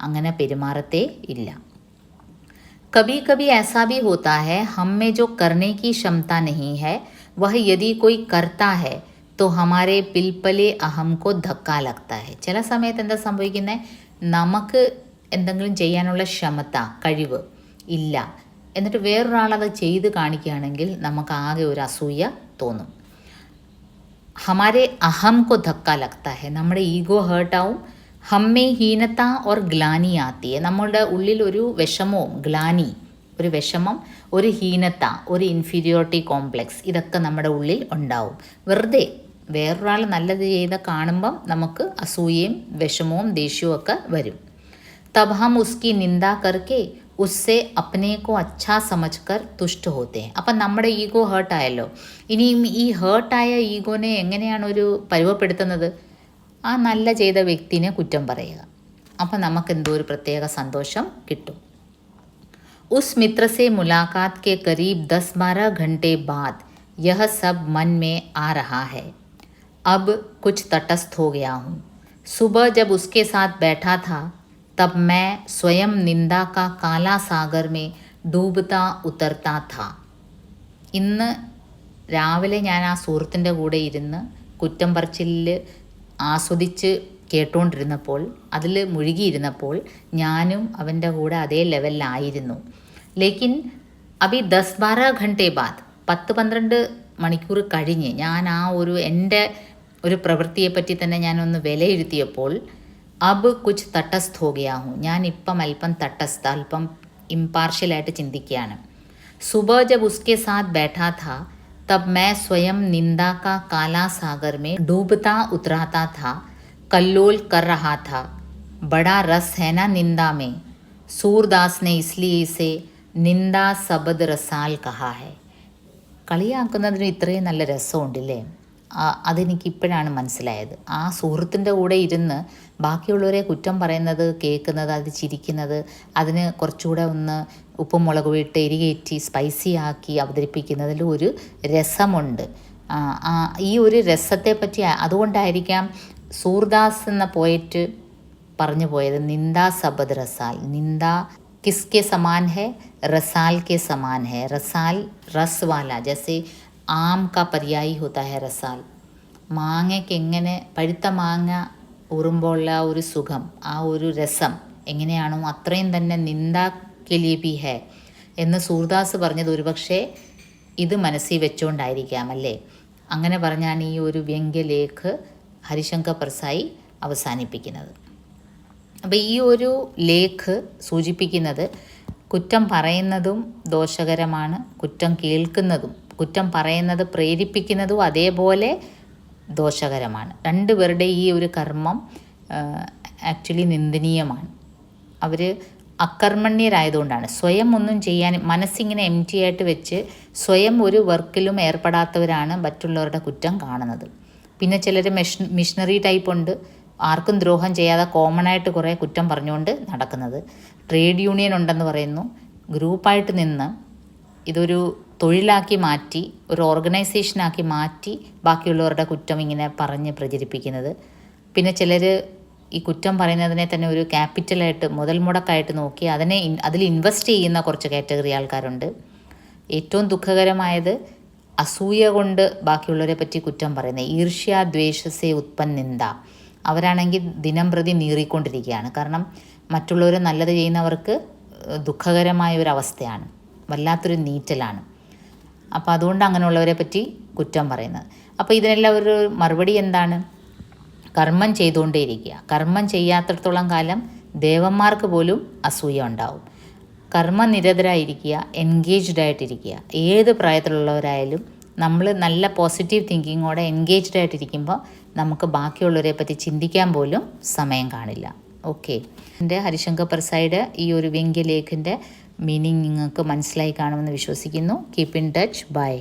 അങ്ങനെ പെരുമാറത്തേ ഇല്ല. कभी कभी ऐसा भी होता है हम में जो करने की क्षमता नहीं है वह यदि कोई करता है तो हमारे पिलपले अहम को धक्का लगता है. ചില സമയത്ത് എന്താ സംഭവിക്കുന്നത്, നമുക്ക് എന്തെങ്കിലും ചെയ്യാനുള്ള ക്ഷമത കഴിവ് ഇല്ല, എന്നിട്ട് വേറൊരാളത് ചെയ്ത് കാണിക്കുകയാണെങ്കിൽ നമുക്ക് ആകെ ഒരു അസൂയ തോന്നും. ഹമാരെ അഹം കോ ധക്ക ലഗ്താ ഹെ. നമ്മുടെ ഈഗോ ഹേർട്ടാവും. ഹമ്മേ ഹീനത ഓർ ഗ്ലാനി ആത്തിയെ. നമ്മളുടെ ഉള്ളിൽ ഒരു വിഷമവും, ഗ്ലാനി ഒരു വിഷമം, ഒരു ഹീനത, ഒരു ഇൻഫീരിയോറിറ്റി കോംപ്ലക്സ്, ഇതൊക്കെ നമ്മുടെ ഉള്ളിൽ ഉണ്ടാവും. വെറുതെ വേറൊരാൾ നല്ലത് ചെയ്ത് കാണുമ്പം നമുക്ക് അസൂയയും വിഷമവും ദേഷ്യവും ഒക്കെ വരും. തബ് ഹം ഉസ്കി നിന്ദ കർക്കെ ഉസ്സെ അപ്നെ കോ അച്ഛാ സമജ്കർ തുഷ്ട ഹോത്തെ. അപ്പം നമ്മുടെ ഈഗോ ഹേർട്ടായല്ലോ. ഇനിയും ഈ ഹേർട്ടായ ഈഗോനെ എങ്ങനെയാണ് ഒരു പരുവപ്പെടുത്തുന്നത്? ആ നല്ല ചെയ്ത വ്യക്തിനെ കുറ്റം പറയുക. അപ്പം നമുക്ക് എന്തോ ഒരു പ്രത്യേക സന്തോഷം കിട്ടും. ഉസ് മിത്ര സെ മുലാഖാത്ത് കെ കരീബ് 10-12 घंटे बाद यह सब मन में आ रहा है. अब कुछ तटस्थ हो गया हूँ. सुबह जब उसके साथ बैठा था तब मैं स्वयं निंदा का काला सागर में डूबता उतरता था. ഇന്ന് രാവിലെ ഞാൻ ആ സുഹൃത്തിൻ്റെ കൂടെ ഇരുന്ന് കുറ്റം പറച്ചിലിൽ ആസ്വദിച്ച് കേട്ടുകൊണ്ടിരുന്നപ്പോൾ, അതിൽ മുഴുകിയിരുന്നപ്പോൾ ഞാനും അവൻ്റെ കൂടെ അതേ ലെവലിലായിരുന്നു. ലേക്കിൻ അഭി 10-12 ഘണ്ടെ ബാദ് 10-12 മണിക്കൂർ കഴിഞ്ഞ് ഞാൻ ആ ഒരു എൻ്റെ ഒരു പ്രവൃത്തിയെപ്പറ്റി തന്നെ ഞാനൊന്ന് വിലയിരുത്തിയപ്പോൾ അബ് കുച്ച് തട്ടസ്ഥ ഹോ ഗയാ ഹൂँ, ഞാൻ ഇപ്പം അല്പം തട്ടസ്ഥ, അല്പം ഇംപാർഷ്യലായിട്ട് ചിന്തിക്കുകയാണ്. सुबह जब उसके साथ बैठा था तब मैं स्वयं निंदा का काला सागर में डूबता उतराता था, कल्लोल कर रहा था. बड़ा रस है ना निंदा में. सूरदास ने इसलिए इसे निंदा सबद रसाल कहा है. കളിയാക്കുന്നതിന് ഇത്രയും നല്ല രസമുണ്ടല്ലേ. അതെനിക്കിപ്പോഴാണ് മനസ്സിലായത്. ആ സുഹൃത്തിൻ്റെ കൂടെ ഇരുന്ന് ബാക്കിയുള്ളവരെ കുറ്റം പറയുന്നത്, കേൾക്കുന്നത്, അത് ചിരിക്കുന്നത്, അതിന് കുറച്ചുകൂടെ ഒന്ന് ഉപ്പും മുളകും ഇട്ട് എരികേറ്റി സ്പൈസി ആക്കി അവതരിപ്പിക്കുന്നതിൽ ഒരു രസമുണ്ട്. ഈ ഒരു രസത്തെപ്പറ്റി അതുകൊണ്ടായിരിക്കാം സൂർദാസ് എന്ന പോയറ്റ് പറഞ്ഞു പോയത് നിന്ദ സബദ് റസാൽ. നിന്ദ किसके समान है? रसाल के समान है. रसाल रस वाला, जैसे आम का पर्यायी होता है रसाल. മാങ്ങയ്ക്ക് എങ്ങനെ പഴുത്ത മാങ്ങ ഊറുമ്പോഴുള്ള ഒരു സുഖം, ആ ഒരു രസം എങ്ങനെയാണോ അത്രയും തന്നെ നിന്ദാക്കെ ലിയേ ഭി ഹേ എന്ന് സൂർദാസ് പറഞ്ഞത് ഒരുപക്ഷെ ഇത് മനസ്സിൽ വെച്ചുകൊണ്ടായിരിക്കാം അല്ലേ. അങ്ങനെ പറഞ്ഞാണ് ഈ ഒരു വ്യംഗ്യലേഖ് ഹരിശങ്കർ പർസായി അവസാനിപ്പിക്കുന്നത്. അപ്പോൾ ഈ ഒരു ലേഖ് സൂചിപ്പിക്കുന്നത് കുറ്റം പറയുന്നതും ദോഷകരമാണ്, കുറ്റം കേൾക്കുന്നതും, കുറ്റം പറയുന്നത് പ്രേരിപ്പിക്കുന്നതും അതേപോലെ ദോഷകരമാണ്. രണ്ടുപേരുടെ ഈ ഒരു കർമ്മം ആക്ച്വലി നിന്ദനീയമാണ്. അവർ അകർമ്മണ്യരായതുകൊണ്ടാണ്, സ്വയം ഒന്നും ചെയ്യാൻ മനസ്സിങ്ങനെ എം ടി ആയിട്ട് വെച്ച് സ്വയം ഒരു വർക്കിലും ഏർപ്പെടാത്തവരാണ് മറ്റുള്ളവരുടെ കുറ്റം കാണുന്നത്. പിന്നെ ചിലർ മിഷണറി ടൈപ്പ് ഉണ്ട്, ആർക്കും ദ്രോഹം ചെയ്യാതെ കോമണായിട്ട് കുറേ കുറ്റം പറഞ്ഞുകൊണ്ട് നടക്കുന്നത്. ട്രേഡ് യൂണിയൻ ഉണ്ടെന്ന് പറയുന്നു, ഗ്രൂപ്പായിട്ട് നിന്ന് ഇതൊരു തൊഴിലാക്കി മാറ്റി, ഒരു ഓർഗനൈസേഷനാക്കി മാറ്റി ബാക്കിയുള്ളവരുടെ കുറ്റം ഇങ്ങനെ പറഞ്ഞ് പ്രചരിപ്പിക്കുന്നത്. പിന്നെ ചിലർ ഈ കുറ്റം പറയുന്നതിനെ തന്നെ ഒരു ക്യാപിറ്റലായിട്ട്, മുതൽ മുടക്കായിട്ട് നോക്കി അതിൽ ഇൻവെസ്റ്റ് ചെയ്യുന്ന കുറച്ച് കാറ്റഗറി ആൾക്കാരുണ്ട്. ഏറ്റവും ദുഃഖകരമായത് അസൂയ കൊണ്ട് ബാക്കിയുള്ളവരെ പറ്റി കുറ്റം പറയുന്നത്, ഈർഷ്യ ദ്വേഷസേ ഉത്പന്നിന്ദ. അവരാണെങ്കിൽ ദിനം പ്രതി നീറിക്കൊണ്ടിരിക്കുകയാണ്. കാരണം മറ്റുള്ളവർ നല്ലത് ചെയ്യുന്നവർക്ക് ദുഃഖകരമായ ഒരു അവസ്ഥയാണ്, വല്ലാത്തൊരു നീറ്റലാണ്. അപ്പോൾ അതുകൊണ്ട് അങ്ങനെയുള്ളവരെ പറ്റി കുറ്റം പറയുന്നത്. അപ്പോൾ ഇതിനെല്ലാം ഒരു മറുപടി എന്താണ്? കർമ്മം ചെയ്തുകൊണ്ടേയിരിക്കുക. കർമ്മം ചെയ്യാത്തിടത്തോളം കാലം ദേവന്മാർക്ക് പോലും അസൂയ ഉണ്ടാവും. കർമ്മനിരതരായിരിക്കുക, എൻഗേജ്ഡ് ആയിട്ടിരിക്കുക. ഏത് പ്രായത്തിലുള്ളവരായാലും നമ്മൾ നല്ല പോസിറ്റീവ് തിങ്കിങ്ങോടെ എൻഗേജ്ഡ് ആയിട്ടിരിക്കുമ്പോൾ നമുക്ക് ബാക്കിയുള്ളവരെ പറ്റി ചിന്തിക്കാൻ പോലും സമയം കാണില്ല. ഓക്കെ, എൻ്റെ ഹരിശങ്കർ പർസായിയുടെ ഈ ഒരു വ്യംഗ്യലേഖിൻ്റെ മീനിങ് നിങ്ങൾക്ക് മനസ്സിലായി കാണുമെന്ന് വിശ്വസിക്കുന്നു. Keep in touch. ബൈ.